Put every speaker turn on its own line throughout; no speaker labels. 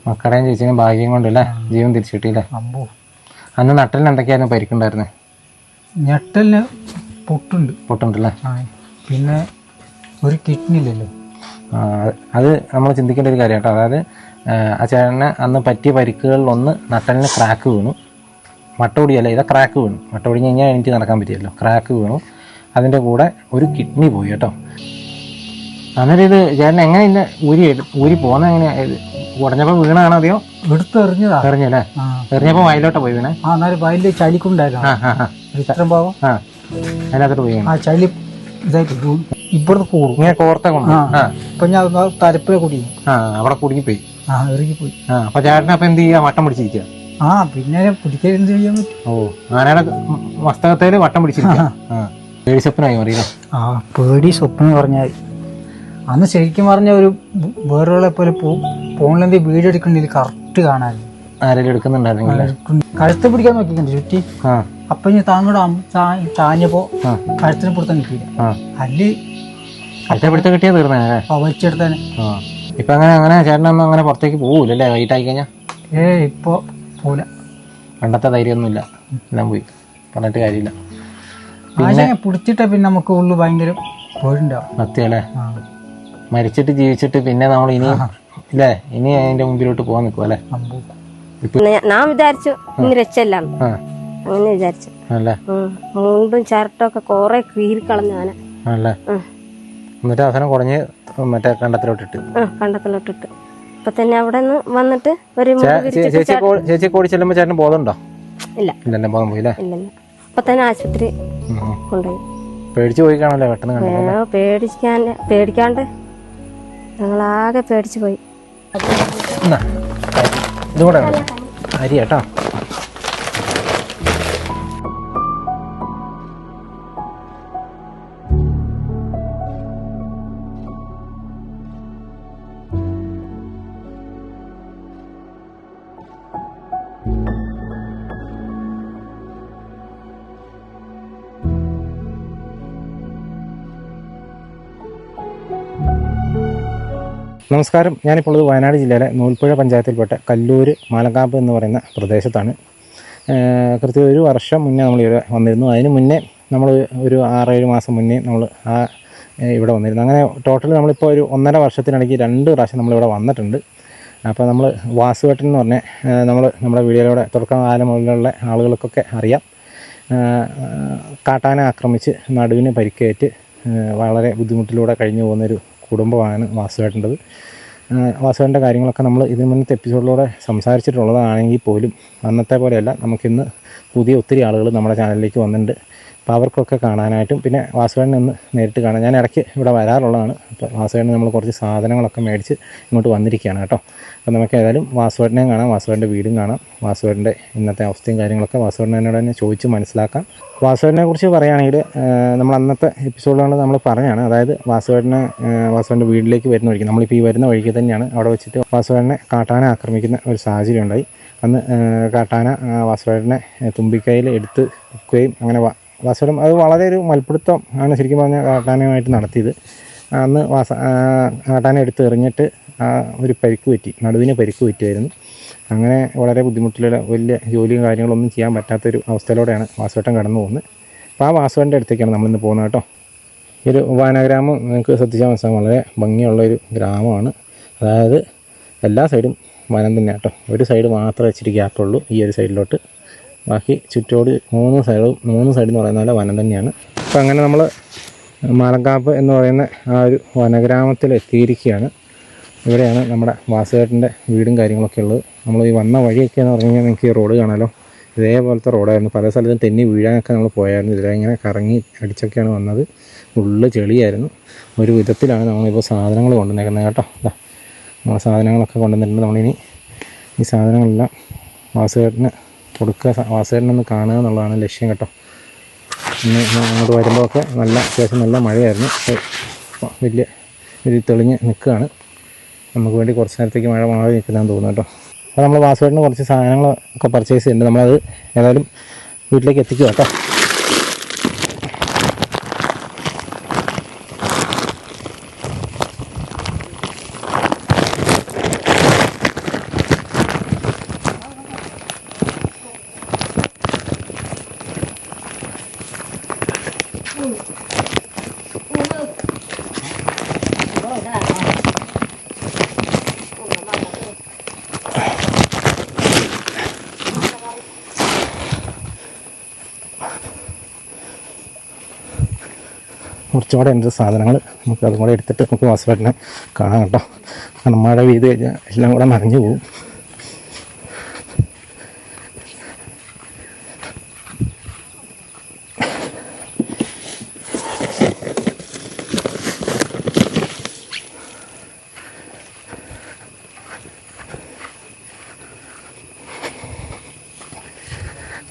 മക്കളുടെയും ചേച്ചിയും ഭാഗ്യം കൊണ്ടല്ലേ ജീവൻ തിരിച്ചു കിട്ടിയില്ലേ?
അമ്പോ
അന്ന് നട്ടലിന് എന്തൊക്കെയായിരുന്നു പരിക്കുണ്ടായിരുന്നത്?
ഞെട്ടലിന്
പൊട്ടുണ്ടല്ലേ?
പിന്നെ ഒരു കിഡ്നി ഇല്ലല്ലോ.
അത് നമ്മൾ ചിന്തിക്കേണ്ട ഒരു കാര്യം കേട്ടോ. അതായത് ആ ചേട്ടന് അന്ന് പറ്റിയ പരിക്കുകളിലൊന്ന് നട്ടലിന് ക്രാക്ക് വീണു. മട്ടോടിയല്ല, ഇതാ ക്രാക്ക് വീണു. മട്ടോടിഞ്ഞ് കഴിഞ്ഞാൽ എനിക്ക് നടക്കാൻ പറ്റിയല്ലോ. ക്രാക്ക് വീണു, അതിൻ്റെ കൂടെ ഒരു കിഡ്നി പോയി കേട്ടോ. അന്നേരം ഇത് ചേട്ടൻ എങ്ങനെ ഇല്ല ഊരി പോകുന്നത് എങ്ങനെയാണ്? ഉടഞ്ഞപ്പോൾ വീണാണോ അതെയോ
എടുത്തെറിഞ്ഞതാ?
എറിഞ്ഞല്ലേ? എറിഞ്ഞപ്പോൾ വയലോട്ടാ പോയി വീണേ?
എന്നാലും വയലിൽ ചളിക്കുണ്ടായിരുന്നു ഭാഗം,
അതിനകത്തോട്ട് പോയി.
ആ ചളി ഇതായിട്ട് ഇവിടുന്ന് കൂടും
ഇങ്ങനെ കോർത്ത കൊണ്ട്
ഇപ്പൊ ഞാൻ തലപ്പിലെ കുടിക്കും.
അവിടെ കുടുങ്ങിപ്പോയി.
ഇറങ്ങിപ്പോയി.
അപ്പൊ ചേട്ടനെ അപ്പൊ എന്ത് ചെയ്യാ? വട്ടം പിടിച്ചിരിക്കുക.
പിന്നെ പിടിക്കാൻ എന്ത് ചെയ്യാൻ പറ്റും?
ആനയുടെ മസ്തകത്തേല് വട്ടം പിടിച്ചിരിക്കുക. പേടി സ്വപ്നമായി മാറിയില്ലേ?
പേടി സ്വപ്നം പറഞ്ഞാൽ അന്ന് ശരിക്കും പറഞ്ഞ ഒരു വേറൊരാളെ പോലെ ഫോണിലെന്ത് വീഡിയോ എടുക്കണ്ടെങ്കിൽ കറക്റ്റ് കാണാൻ
ആരെങ്കിലും എടുക്കുന്നുണ്ടായിരുന്നെങ്കിൽ
കഴുത്ത് പിടിക്കാൻ നോക്കിക്കണ്ടേ ചുറ്റി. അപ്പൊ ഞാൻ താങ്ങോട് ചാഞ്ഞപ്പോ കഴുത്തിന് പിടുത്തം കിട്ടിയില്ല. അല്ല്
കഴുത്തെ കിട്ടിയാ തീർന്നേ
വലിച്ചെടുത്തേനെ.
ഇപ്പൊ അങ്ങനെ ചേട്ടനൊന്നും അങ്ങനെ പുറത്തേക്ക് പോകൂലല്ലേ വൈകിട്ട് ആയി കഴിഞ്ഞാ?
ഇപ്പൊ പോല.
പണ്ടത്തെ ധൈര്യമൊന്നുമില്ല, എല്ലാം പോയി. പറഞ്ഞിട്ട് കാര്യമില്ല.
പിന്നെ പിടിച്ചിട്ടേ പിന്നെ നമുക്ക് ഉള്ളു ഭയങ്കര പേടിണ്ടാവും.
സത്യമല്ലേ? മരിച്ചിട്ട് ജീവിച്ചിട്ട് പിന്നെ നമ്മൾ ഇനി ഇല്ലേ ഇനി അതിന്റെ മുമ്പിലോട്ട് പോകാൻ നിൽക്കും അല്ലേ?
ഞാൻ വിചാരിച്ചു ഇനി രക്ഷല്ല, അങ്ങനെ വിചാരിച്ചു. മുണ്ടും ചരട്ടൊക്കെ കൊറേ കീറിക്കളഞ്ഞു ഞാന്.
എന്നിട്ട് അവസാനം കുറഞ്ഞ് മറ്റേ കണ്ടത്തിലോട്ടിട്ട്
കണ്ടത്തിലോട്ടിട്ട് ഇപ്പൊ തന്നെ അവിടെ നിന്ന് വന്നിട്ട് ഒരു
ചേച്ചി കോടി ചെല്ലുമ്പോ ചേട്ടന് ബോധമുണ്ടോ?
ഇല്ല.
ഇല്ലല്ലേ? ബോധം പോയില്ലേ?
ഇല്ലല്ല. ഇപ്പൊ തന്നെ ആശുപത്രി കൊണ്ടുപോയി.
പേടിച്ചു പോയി കാണല്ലേ പെട്ടെന്ന്?
പേടിക്കാണ്ട് ഞങ്ങളാകെ പേടിച്ചു പോയി.
ഇതുകൂടെ അരി കേട്ടോ. നമസ്കാരം. ഞാനിപ്പോൾ വയനാട് ജില്ലയിലെ നൂൽപ്പുഴ പഞ്ചായത്തിൽപ്പെട്ട കല്ലൂര് മാലങ്കാപ്പ് എന്ന് പറയുന്ന പ്രദേശത്താണ്. കൃത്യം 1 വർഷം മുന്നേ നമ്മൾ ഇവിടെ വന്നിരുന്നു. അതിന് മുന്നേ നമ്മൾ ഒരു 6-7 മാസം മുന്നേ നമ്മൾ ഇവിടെ വന്നിരുന്നു. അങ്ങനെ ടോട്ടൽ നമ്മളിപ്പോൾ ഒരു 1.5 വർഷത്തിനിടയ്ക്ക് 2 പ്രാവശ്യം നമ്മളിവിടെ വന്നിട്ടുണ്ട്. അപ്പോൾ നമ്മൾ വാസുവേട്ടൻ എന്ന് പറഞ്ഞ നമ്മുടെ വീഡിയോയിലൂടെ തുടക്കകാലം മുതലുള്ള ആളുകൾക്കൊക്കെ അറിയാം. കാട്ടാന ആക്രമിച്ച് നടുവിന് പരിക്കേറ്റ് വളരെ ബുദ്ധിമുട്ടിലൂടെ കഴിഞ്ഞു പോകുന്നൊരു കുടുംബമാണ് വാസുവേട്ടൻ്റെത്. വാസുവേട്ടൻ്റെ കാര്യങ്ങളൊക്കെ നമ്മൾ ഇതിന് മുന്നത്തെ എപ്പിസോഡിലൂടെ സംസാരിച്ചിട്ടുള്ളതാണെങ്കിൽ പോലും അന്നത്തെ പോലെയല്ല, നമുക്കിന്ന് പുതിയ ഒത്തിരി ആളുകൾ നമ്മുടെ ചാനലിലേക്ക് വന്നിട്ടുണ്ട്. അപ്പോൾ അവർക്കൊക്കെ കാണാനായിട്ടും പിന്നെ വാസുവേട്ടനെ ഒന്ന് നേരിട്ട് കാണാൻ ഞാൻ ഇടയ്ക്ക് ഇവിടെ വരാറുള്ളതാണ്. അപ്പോൾ വാസുവേട്ടന് നമ്മൾ കുറച്ച് സാധനങ്ങളൊക്കെ മേടിച്ച് ഇങ്ങോട്ട് വന്നിരിക്കുകയാണ് കേട്ടോ. അപ്പോൾ നമുക്ക് ഏതായാലും വാസുവേട്ടനെയും കാണാം, വാസുവേട്ടൻ്റെ വീടും കാണാം, വാസുവേട്ടൻ്റെ ഇന്നത്തെ അവസ്ഥയും കാര്യങ്ങളൊക്കെ വാസുവേട്ടനോട് തന്നെ ചോദിച്ച് മനസ്സിലാക്കാം. വാസുവേട്ടനെ കുറിച്ച് പറയുകയാണെങ്കിൽ നമ്മൾ അന്നത്തെ എപ്പിസോഡുകൾ നമ്മൾ പറഞ്ഞാണ്. അതായത് വാസുവേട്ടൻ്റെ വീട്ടിലേക്ക് വരുന്ന വഴിക്ക് നമ്മളിപ്പോൾ ഈ വരുന്ന വഴിക്ക് തന്നെയാണ് അവിടെ വെച്ചിട്ട് വാസുവേട്ടനെ കാട്ടാന ആക്രമിക്കുന്ന ഒരു സാഹചര്യം ഉണ്ടായി. അന്ന് കാട്ടാന വാസുവേട്ടനെ തുമ്പിക്കൈയിൽ എടുത്ത് വെക്കുകയും അങ്ങനെ വാസുവേട്ടൻ അത് വളരെ ഒരു മൽപ്പിടുത്തം ആണ് ശരിക്കും പറഞ്ഞാൽ കാട്ടാനയുമായിട്ട് നടത്തിയത്. അന്ന് കാട്ടാന എടുത്ത് എറിഞ്ഞിട്ട് ഒരു പരിക്ക് പറ്റി, നടുവിന് പരിക്ക് പറ്റിയായിരുന്നു. അങ്ങനെ വളരെ ബുദ്ധിമുട്ടിലുള്ള വലിയ ജോലിയും കാര്യങ്ങളൊന്നും ചെയ്യാൻ പറ്റാത്തൊരു അവസ്ഥയിലൂടെയാണ് വാസുവേട്ടൻ കടന്നു പോകുന്നത്. അപ്പോൾ ആ വാസുവേട്ടൻ്റെ അടുത്തേക്കാണ് നമ്മളിന്ന് പോകുന്നത് കേട്ടോ. ഈ ഒരു വനഗ്രാമം നിങ്ങൾക്ക് ശ്രദ്ധിച്ചാൽ മനസ്സിലാവും, വളരെ ഭംഗിയുള്ളൊരു ഗ്രാമമാണ്. അതായത് എല്ലാ സൈഡും വനം തന്നെ കേട്ടോ. ഒരു സൈഡ് മാത്രമേ വെച്ചിട്ട് ഗ്യാപ്പുള്ളൂ ഈ ഒരു സൈഡിലോട്ട്. ബാക്കി ചുറ്റോട് 3 സൈഡ് എന്ന് പറയുന്ന പോലെ വനം തന്നെയാണ്. അപ്പോൾ അങ്ങനെ നമ്മൾ മാലങ്കാപ്പ് എന്ന് പറയുന്ന ആ ഒരു വനഗ്രാമത്തിൽ എത്തിയിരിക്കുകയാണ്. ഇവിടെയാണ് നമ്മുടെ വാസുവേട്ടൻ്റെ വീടും കാര്യങ്ങളൊക്കെ ഉള്ളത്. നമ്മൾ ഈ വന്ന വഴിയൊക്കെ എന്ന് പറഞ്ഞു കഴിഞ്ഞാൽ നിങ്ങൾക്ക് ഈ റോഡ് കാണാമല്ലോ, ഇതേപോലത്തെ റോഡായിരുന്നു. പല സ്ഥലത്തും തെന്നി വീഴാനൊക്കെ നമ്മൾ പോയായിരുന്നു. ഇതിലെ ഇങ്ങനെ കറങ്ങി അടിച്ചൊക്കെയാണ് വന്നത്. ഉള്ളിൽ ചെളിയായിരുന്നു. ഒരു വിധത്തിലാണ് നമ്മളിപ്പോൾ സാധനങ്ങൾ കൊണ്ടുവന്നേക്കുന്നത് കേട്ടോ. നമ്മൾ സാധനങ്ങളൊക്കെ കൊണ്ടുവന്നിട്ടുണ്ട്. നമ്മളിനി ഈ സാധനങ്ങളെല്ലാം വാസുവേട്ടന് കൊടുക്കുക, വാസുവേട്ടനൊന്ന് കാണുക എന്നുള്ളതാണ് ലക്ഷ്യം കേട്ടോ. ഇന്ന് അങ്ങോട്ട് വരുമ്പോഴൊക്കെ അത്യാവശ്യം നല്ല മഴയായിരുന്നു. വലിയ ഒരു തെളിഞ്ഞ് നിൽക്കുകയാണ്. നമുക്ക് വേണ്ടി കുറച്ച് നേരത്തേക്ക് മഴ മാറി നിൽക്കുന്നതെന്ന് തോന്നുന്നു കേട്ടോ. അപ്പോൾ നമ്മൾ വാസുവേട്ടന് കുറച്ച് സാധനങ്ങളൊക്കെ പർച്ചേസ് ചെയ്യുന്നുണ്ട്. നമ്മളത് ഏതായാലും വീട്ടിലേക്ക് എത്തിക്കുക കേട്ടോ. കുറച്ചുകൂടെ ഉണ്ട് സാധനങ്ങൾ. നമുക്ക് അതും കൂടെ എടുത്തിട്ട് നമുക്ക് വാസുവേട്ടനെ കാണാം കേട്ടോ. കാരണം മഴ പെയ്ത് കഴിഞ്ഞാൽ എല്ലാം കൂടെ നനഞ്ഞു പോകും.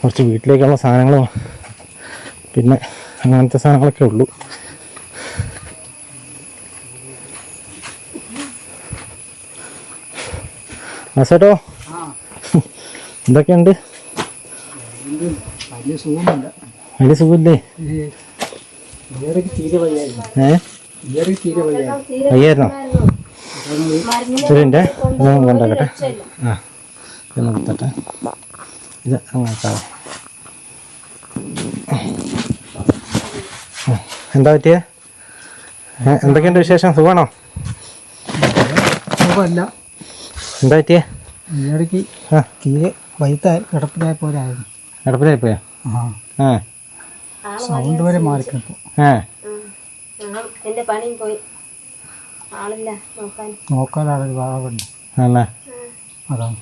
കുറച്ച് വീട്ടിലേക്കുള്ള സാധനങ്ങളും പിന്നെ അങ്ങനത്തെ സാധനങ്ങളൊക്കെ ഉള്ളൂ. ചേട്ടോ എന്തൊക്കെയുണ്ട്?
വലിയ സുഖമില്ല.
വലിയ സുഖമില്ലേ? വയ്യായിരുന്നോ? ശരി എൻ്റെ ഇതൊന്നും കൊണ്ടാക്കട്ടെ. ആ ഇതൊന്ന് കൊടുത്തട്ടെ. ഇത് അങ്ങോട്ടാ. എന്താ പറ്റിയേ? എന്തൊക്കെയുണ്ട് വിശേഷം? സുഖമാണോ?
സുഖമല്ല.
എന്താ പറ്റിയേ?
ഈയിടയ്ക്ക് തീരെ വൈത്തായി കിടപ്പിലായി പോലായിരുന്നു.
കിടപ്പിലായി പോയാ?
സൗണ്ട് വരെ മാറിക്കിപ്പോ.
എന്റെ പണിയും പോയി. ആളില്ല
നോക്കാനാളൊരു ഭാഗമുണ്ട്. അതാണ്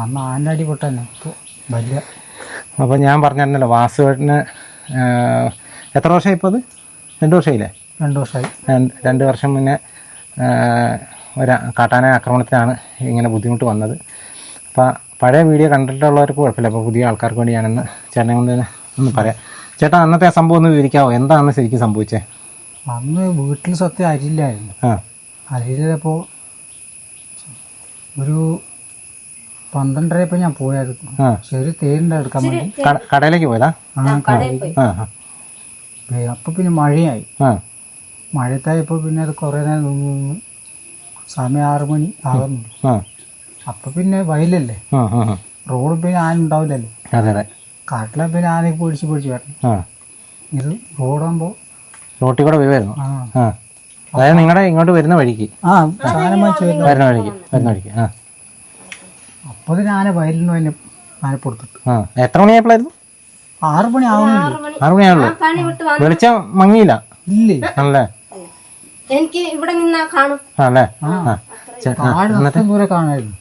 അന്ന് ആൻ്റെ അടി പൊട്ടന്നെ ഇപ്പോൾ വലിയ.
അപ്പോൾ ഞാൻ പറഞ്ഞിരുന്നല്ലോ വാസുവേട്ടന് എത്ര വർഷമായി ഇപ്പോൾ? അത് 2 വർഷമായില്ലേ?
2 വർഷമായി.
2 വർഷം മുന്നേ ഒരു കാട്ടാന ആക്രമണത്തിലാണ് ഇങ്ങനെ ബുദ്ധിമുട്ട് വന്നത്. അപ്പോൾ പഴയ വീഡിയോ കണ്ടിട്ടുള്ളവർക്ക് കുഴപ്പമില്ല. അപ്പോൾ പുതിയ ആൾക്കാർക്ക് വേണ്ടി ഞാനൊന്ന് ചേട്ടനെ കൊണ്ട് ഒന്ന് പറയാം. ചേട്ടാ അന്നത്തെ ആ സംഭവം ഒന്ന് വിവരിക്കാമോ? എന്താണെന്ന് ശരിക്കും സംഭവിച്ചത്?
അന്ന് വീട്ടിൽ സത്യം അരിയില്ലായിരുന്നു. അരിയില്ലപ്പോൾ ഒരു 12:30 ഞാൻ പോയായിരുന്നു. ശരി തേരിൻ്റെ എടുക്കാൻ വേണ്ടി
കടയിലേക്ക് പോയതാ?
അപ്പോൾ പിന്നെ മഴയായി. മഴയത്തായപ്പോൾ പിന്നെ അത് കുറേ നേരം നിന്ന് സമയം 6 മണി ആകുന്നുള്ളൂ. അപ്പം പിന്നെ വയലല്ലേ, റോഡ് പിന്നെ ആന ഉണ്ടാവില്ലല്ലോ.
അതെ.
കാട്ടിലെ പിന്നെ ആനയ്ക്ക് പേടിച്ച് വരണം. ഇത് റോഡാകുമ്പോൾ
റോട്ടിൽ കൂടെ വരുമായിരുന്നു. അതായത് നിങ്ങളുടെ ഇങ്ങോട്ട് വരുന്ന വഴിക്ക്?
സാധനം വാങ്ങിച്ച്
വരുന്ന വഴിക്ക്.
അപ്പോൾ ഇതിന് ആന വയലിൽ നിന്ന് തന്നെ ആന കൊടുത്തിട്ട്.
എത്ര മണിയായപ്പോഴായിരുന്നു?
6 മണി ആവുന്നുള്ളൂ.
6 മണിയാണല്ലോ. വെളിച്ചം മങ്ങിയില്ല?
ഇല്ലേ.
ആണല്ലേ?
എനിക്ക് ഇവിടെ നിന്നാ കാണും.
ആണല്ലേ?
ദൂരെ കാണായിരുന്നു.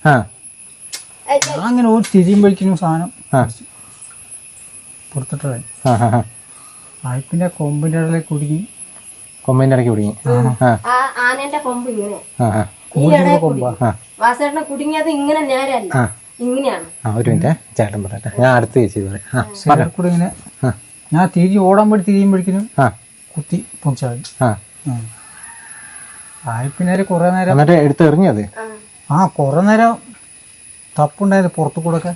അങ്ങനെ ഒരു തിരിയുമ്പോഴേക്കും സാധനം പുറത്തിട്ടായി. പിന്നെ കൊമ്പിന്റെ ഇടയിലേക്ക് കുടുങ്ങി.
കൊമ്പിന്റെ ഇടയ്ക്ക് കുടുങ്ങി.
ആനന്റെ കൊമ്പ് ഇങ്ങനെ
കൊമ്പാ
കുടുങ്ങിയത് ഇങ്ങനെ നേരല്ല, ഇങ്ങനെയാണ്.
ഒരു മിനിറ്റ് ചേട്ടൻ പറയട്ടെ, ഞാൻ അടുത്ത് ചേച്ചി പറയാം.
കൂടെ ഇങ്ങനെ ഞാൻ ഓടാൻ വേണ്ടി തിരിയുമ്പോഴേക്കും കുത്തി പൊങ്ങിച്ചായി. പിന്നെ കുറെ നേരം
എന്നിട്ട് എടുത്ത് എറിഞ്ഞത്?
കുറെ നേരം തപ്പുണ്ടായത് പുറത്തു കൂടെ ഒക്കെ.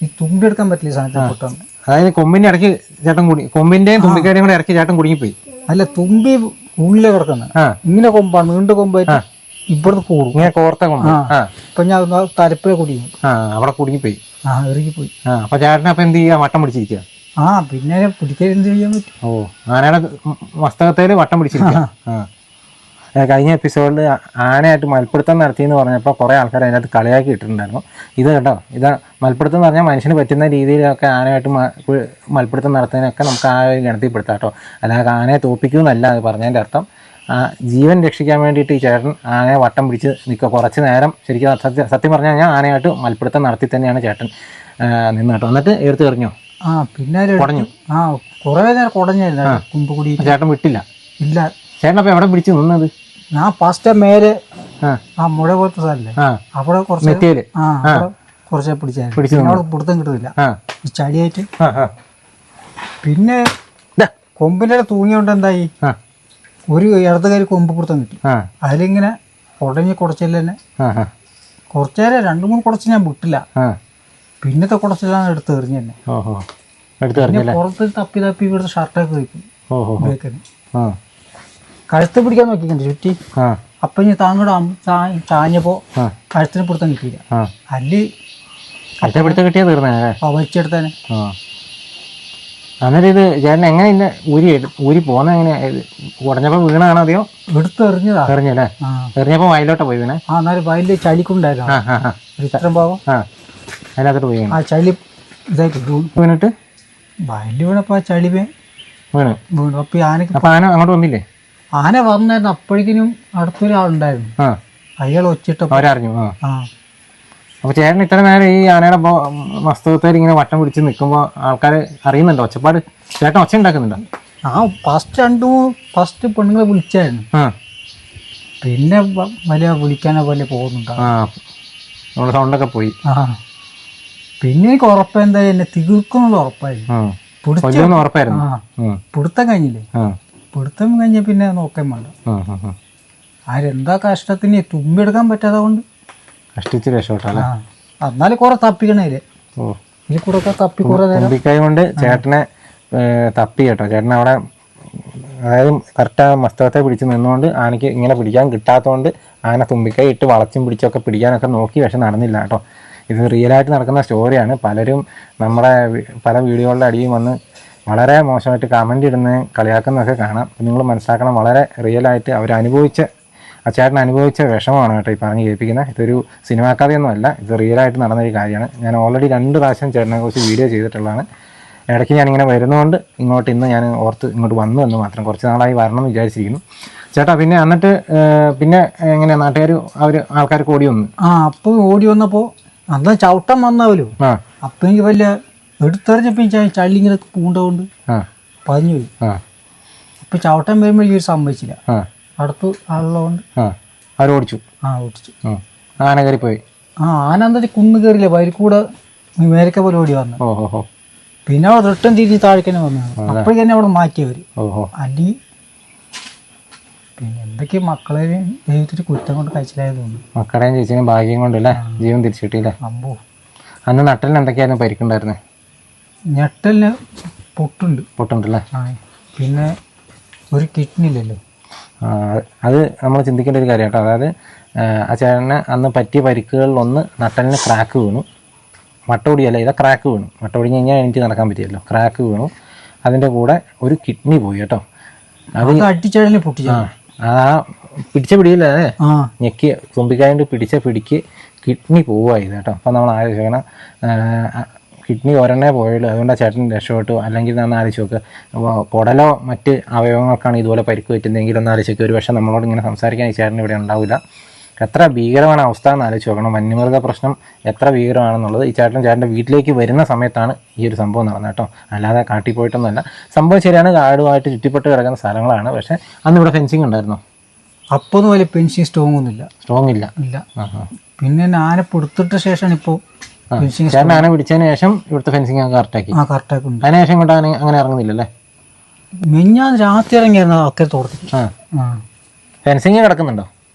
ഈ തുമ്പി എടുക്കാൻ പറ്റില്ല സാധനത്തെ പൊട്ടാണ്.
അതായത് കൊമ്പിന്റെ ഇടയ്ക്ക് ചേട്ടൻ കൊമ്പിന്റെയും തുമ്പിക്കയുടെയും കൂടെ ഇടയ്ക്ക് ചേട്ടൻ കുടുങ്ങിപ്പോയി.
അല്ല, തുമ്പി ഉള്ളിലെ കിടക്കുന്നത് ഇങ്ങനെ കൊമ്പാണ്, നീണ്ട കൊമ്പായിട്ട് ഇവിടുന്ന് കൂടും. ഇങ്ങനെ
കോർത്ത കൊമ്പ്.
ഇപ്പൊ ഞാൻ തലപ്പിലെ കുടുങ്ങി.
അവിടെ കുടുങ്ങിപ്പോയി.
ഇറുകിപ്പോയി.
അപ്പൊ ചേട്ടൻ അപ്പൊ എന്ത് ചെയ്യാ? വട്ടം പിടിച്ചിരിക്കുക.
പിന്നെ പിടിക്കാൻ എന്ത് ചെയ്യാൻ പറ്റും?
ആനയുടെ മസ്തകത്തേല് വട്ടം പിടിച്ചിരിക്കുക. കഴിഞ്ഞ എപ്പിസോഡിൽ ആനയായിട്ട് മൽപ്പിടുത്തം നടത്തിയെന്ന് പറഞ്ഞപ്പോൾ കുറേ ആൾക്കാർ അതിനകത്ത് കളിയാക്കി ഇട്ടിട്ടുണ്ടായിരുന്നു. ഇത് കേട്ടോ, ഇത് മൽപ്പിടുത്തം എന്ന് പറഞ്ഞാൽ മനുഷ്യന് പറ്റുന്ന രീതിയിലൊക്കെ ആനയായിട്ട് മൽപ്പിടുത്തം നടത്തുന്നതിനൊക്കെ നമുക്ക് ആ ഒരു ഗണത്തിൽപ്പെടുത്താം കേട്ടോ. അല്ലാതെ ആനയെ തോപ്പിക്കുമെന്നല്ല അത് പറഞ്ഞതിൻ്റെ അർത്ഥം. ജീവൻ രക്ഷിക്കാൻ വേണ്ടിയിട്ട് ഈ ചേട്ടൻ ആനയെ വട്ടം പിടിച്ച് നിൽക്കുക. കുറച്ച് നേരം ശരിക്കും സത്യം പറഞ്ഞു കഴിഞ്ഞാൽ ആനയായിട്ട് മൽപ്പിടുത്തം നടത്തി തന്നെയാണ് ചേട്ടൻ നിന്ന് കേട്ടോ. എന്നിട്ട് എടുത്ത് എറിഞ്ഞോ?
പിന്നെ
കുടഞ്ഞു.
കുറേ നേരം കുടഞ്ഞായിരുന്നു കുമ്പ് കൂടി.
ചേട്ടൻ വിട്ടില്ല?
ഇല്ല.
ചേട്ടൻ അപ്പോൾ എവിടെ പിടിച്ച് നിന്നത്?
ഞാൻ ഫസ്റ്റ് മേലെ മുഴ പോലത്തെ സ്ഥലല്ലേ, അവിടെ കുറച്ച് കുറച്ചേ പിടിച്ചു. അവിടെ പിടുത്തം കിട്ടുന്നില്ല, ചളിയായിട്ട്. പിന്നെ കൊമ്പിന്റെ തൂങ്ങിയോണ്ട് എന്തായി, ഒരു ഇടത് കയറി കൊമ്പ് പിടുത്തം കിട്ടി. അതിലിങ്ങനെ കുടഞ്ഞ് കുടച്ചില്ല തന്നെ കുറച്ചേരം 2-3 കുടച്ച് ഞാൻ വിട്ടില്ല. പിന്നത്തെ കുടച്ചിലാണ് എടുത്ത് എറിഞ്ഞു തന്നെ. പിന്നെ പുറത്ത് തപ്പി ഇവിടുത്തെ ഷർട്ടൊക്കെ കഴിക്കും. കഴുത്ത് പിടിക്കാൻ നോക്കിക്കണ്ട് ചുറ്റി. അപ്പൊ ഇനി താങ്ങോട് ചാഞ്ഞപ്പോ കഴുത്തിന് പിടുത്തം കിട്ടിയില്ല.
പിടുത്തം കിട്ടിയാ തീർന്നേ
വലിച്ചെടുത്തേനെ.
അന്നേരം ഇത് ചേട്ടൻ എങ്ങനെ ഇന്ന് ഊരി പോന്ന എങ്ങനെയാ? ഉടഞ്ഞപ്പോ വീണാണോ അതെയോ?
എടുത്ത് എറിഞ്ഞതാ.
എറിഞ്ഞല്ലേ? എറിഞ്ഞപ്പോ വയലോട്ടാ പോയി വീണേ?
എന്നാലും വയലിൽ ചളിക്കുണ്ടായിരുന്നു ഒരു ഇത്രയും ഭാഗം.
അതിനകത്തോട്ട് പോയി
ആ ചളി ഇതായിട്ട്
വീണിട്ട്
വയലിൽ വീണപ്പോ ആ ചളിമേ
വീണ്.
അപ്പൊ ആനക്ക്
അപ്പൊ ആന അങ്ങോട്ട് വന്നില്ലേ?
ആന വന്നായിരുന്നു. അപ്പോഴേക്കിനും അടുത്തൊരാളുണ്ടായിരുന്നു.
ആ,
അയാൾ ഒച്ചിട്ട്
അവരറിഞ്ഞു. ആ,
ആ
അപ്പൊ ചേട്ടൻ ഇത്ര നേരം ഈ ആനയുടെ മസ്തകത്തിൽ ഇങ്ങനെ വട്ടം പിടിച്ച് നിൽക്കുമ്പോ ആൾക്കാർ അറിയുന്നുണ്ടോ ഒച്ചപ്പാട്? ചേട്ടൻ ഒച്ച ഉണ്ടാക്കുന്നുണ്ടോ?
ആ ഫസ്റ്റ് പെണ്ണുങ്ങളെ വിളിച്ചായിരുന്നു.
ആ,
പിന്നെ വലിയ വിളിക്കാനോ പോലെ പോകുന്നുണ്ടോ.
ആ, നമ്മുടെ സൗണ്ടൊക്കെ പോയി.
ആ പിന്നെ എനിക്ക് ഉറപ്പെന്താ എന്നെ തീർക്കുന്നുള്ള ഉറപ്പായിരുന്നു.
കൊല്ലുമെന്ന് ഉറപ്പായിരുന്നു.
പിടുത്തം കഴിഞ്ഞില്ലേ? പിടുത്തം കഴിഞ്ഞ പിന്നെ നോക്കാൻ വേണ്ട. ആരെന്താ കഷ്ടത്തിന് തുമ്പിയെടുക്കാൻ പറ്റാതെ കൊണ്ട്
കഷ്ടിച്ച് രക്ഷപ്പെട്ടല്ലേ?
എന്നാലും കുറെ തപ്പിക്കണേല്. ഇതിൽ കൂടെ ഒക്കെ തപ്പി കുറെ നേരം
തുമ്പിക്കൈ കൊണ്ട് ചേട്ടനെ തപ്പി കേട്ടോ. ചേട്ടൻ അവിടെ അതായത് കറക്റ്റ് ആ മസ്തകത്തെ പിടിച്ച് നിന്നുകൊണ്ട് ആനയ്ക്ക് ഇങ്ങനെ പിടിക്കാൻ കിട്ടാത്തതുകൊണ്ട് ആന തുമ്പിക്കൈ ഇട്ട് വളച്ചും പിടിച്ചൊക്കെ പിടിക്കാനൊക്കെ നോക്കി, പക്ഷെ നടന്നില്ല കേട്ടോ. ഇത് റിയലായിട്ട് നടക്കുന്ന സ്റ്റോറിയാണ്. പലരും നമ്മുടെ പല വീഡിയോകളുടെ അടിയിൽ വന്ന് വളരെ മോശമായിട്ട് കമൻ്റ് ഇടുന്ന കളിയാക്കുന്നതൊക്കെ കാണാം. നിങ്ങൾ മനസ്സിലാക്കണം, വളരെ റിയലായിട്ട് ആ ചേട്ടൻ അനുഭവിച്ച വിഷമമാണ് കേട്ടോ ഈ പറഞ്ഞ് കേൾപ്പിക്കുന്നത്. ഇതൊരു സിനിമാ കഥയൊന്നുമല്ല, ഇത് റിയലായിട്ട് നടന്നൊരു കാര്യമാണ്. ഞാൻ ഓൾറെഡി 2 പ്രാവശ്യം ചേട്ടനെ കുറിച്ച് വീഡിയോ ചെയ്തിട്ടുള്ളതാണ്. ഇടയ്ക്ക് ഞാനിങ്ങനെ വരുന്നതുകൊണ്ട് ഇന്ന് ഞാൻ ഓർത്ത് ഇങ്ങോട്ട് വന്നു എന്ന് മാത്രം. കുറച്ച് നാളായി വരണം എന്ന് വിചാരിച്ചിരിക്കുന്നു ചേട്ടാ. പിന്നെ എന്നിട്ട് പിന്നെ എങ്ങനെയാ ആൾക്കാർ ഓടി വന്നു?
അപ്പോൾ ഓടി വന്നപ്പോൾ അന്ന് ചവിട്ടം വന്നാവല്ലോ. അപ്പം എനിക്ക് വലിയ എടുത്തെറിഞ്ഞപ്പോൾ ചളി ഇങ്ങനെ പൂണ്ടതുകൊണ്ട് പതിഞ്ഞു പോയി. അപ്പം ചവിട്ടം വരുമ്പോൾ ഈ ഒരു സംഭവിച്ചില്ല. അടുത്ത് ആളുള്ളതുകൊണ്ട്
അവരോടിച്ചു.
ഓടിച്ചു.
ആന കയറിപ്പോയി.
ആന എന്താ കുന്ന് കയറിയില്ല, വരിക്കൂടെ മേരക്ക പോലെ ഓടി വന്നു.
ഓഹോ.
പിന്നെ അവിടെ റിട്ടേൺ തിരിഞ്ഞ് താഴേക്കന്നെ വന്നു. അപ്പോഴേക്കന്നെ അവിടെ മാറ്റിയവർ. അല്ലെങ്കിൽ പിന്നെ എന്തൊക്കെ മക്കളെയും ദൈവത്തിന് കുറ്റം കൊണ്ട് കഴിച്ചില്ലായത് തോന്നുന്നു.
മക്കളെയും ചേച്ചിനും ഭാഗ്യം കൊണ്ടല്ലേ ജീവൻ തിരിച്ചു കിട്ടിയില്ലേ?
അമ്പോ
അന്ന് നട്ടലിന് എന്തൊക്കെയായിരുന്നു പരിക്കുണ്ടായിരുന്നേ?
ഞെട്ടലിന് പൊട്ടുണ്ടല്ലേ? പിന്നെ ഒരു കിഡ്നി ഇല്ലല്ലോ.
അത് നമ്മൾ ചിന്തിക്കേണ്ട ഒരു കാര്യം കേട്ടോ. അതായത് ആ ചേട്ടന് അന്ന് പറ്റിയ പരിക്കുകളിലൊന്ന് നട്ടലിന് ക്രാക്ക് വീണു. മട്ടോടിയല്ല, ഇതാ ക്രാക്ക് വീണു. മട്ടോടിഞ്ഞ് കഴിഞ്ഞാൽ എനിക്ക് നടക്കാൻ പറ്റിയല്ലോ. ക്രാക്ക് വീണു. അതിൻ്റെ കൂടെ ഒരു കിഡ്നി പോയി കേട്ടോ. അത്
അടിച്ചടലിന് പൊട്ടിച്ച
പിടിച്ച പിടിയില്ലേ, ഞെക്കി തുമ്പിക്കായണ്ട് പിടിച്ച പിടിക്ക് കിഡ്നി പോവുകയായത് കേട്ടോ. അപ്പം നമ്മൾ ആലോചിക്കണം, കിഡ്നി ഒരെണ്ണേ പോയുള്ളൂ, അതുകൊണ്ട് ആ ചേട്ടൻ രക്ഷപ്പെട്ടു. അല്ലെങ്കിൽ നമ്മൾ ആലോചിച്ച് നോക്ക്, കുടലോ മറ്റ് അവയവങ്ങൾക്കാണ് ഇതുപോലെ പരിക്ക് പറ്റുന്നതെങ്കിൽ ഒന്ന് ആലോചിച്ച് നോക്കുക. ഒരു പക്ഷേ നമ്മളോട് ഇങ്ങനെ സംസാരിക്കാൻ ഈ ചേട്ടൻ ഇവിടെ ഉണ്ടാവില്ല. എത്ര ഭീകരമാണ് അവസ്ഥ എന്ന് ആലോചിച്ച് നോക്കണം. വന്യമൃഗ പ്രശ്നം എത്ര ഭീകരമാണെന്നുള്ളത്. ഈ ചേട്ടൻ്റെ വീട്ടിലേക്ക് വരുന്ന സമയത്താണ് ഈ ഒരു സംഭവം നടന്നത് കേട്ടോ. അല്ലാതെ കാട്ടിൽ പോയിട്ടൊന്നുമല്ല. സംഭവം ശരിയാണ്, കാടുമായിട്ട് ചുറ്റിപ്പെട്ട് കിടക്കുന്ന സ്ഥലങ്ങളാണ്. പക്ഷേ അന്ന് ഇവിടെ ഫെൻസിങ് ഉണ്ടായിരുന്നോ?
അപ്പൊന്നും വലിയ ഫെൻസിങ് സ്ട്രോങ് ഇല്ല. പിന്നെ ആന പിടുത്തിട്ട ശേഷമാണ് ഇപ്പോൾ
ചേട്ടൻ ആന പിടിച്ചതിന് ശേഷം ഇവിടുത്തെ ഫെൻസിങ് കറക്റ്റാക്കി. അതിന് ശേഷം ഇങ്ങോട്ട് അങ്ങനെ ഇറങ്ങുന്നില്ലല്ലേ?
മിഞ്ഞാന്ന് രാത്രി ഇറങ്ങിയായിരുന്നു അക്കരെ തോട്ടത്തിൽ.
ഫെൻസിങ് കിടക്കുന്നുണ്ടോ?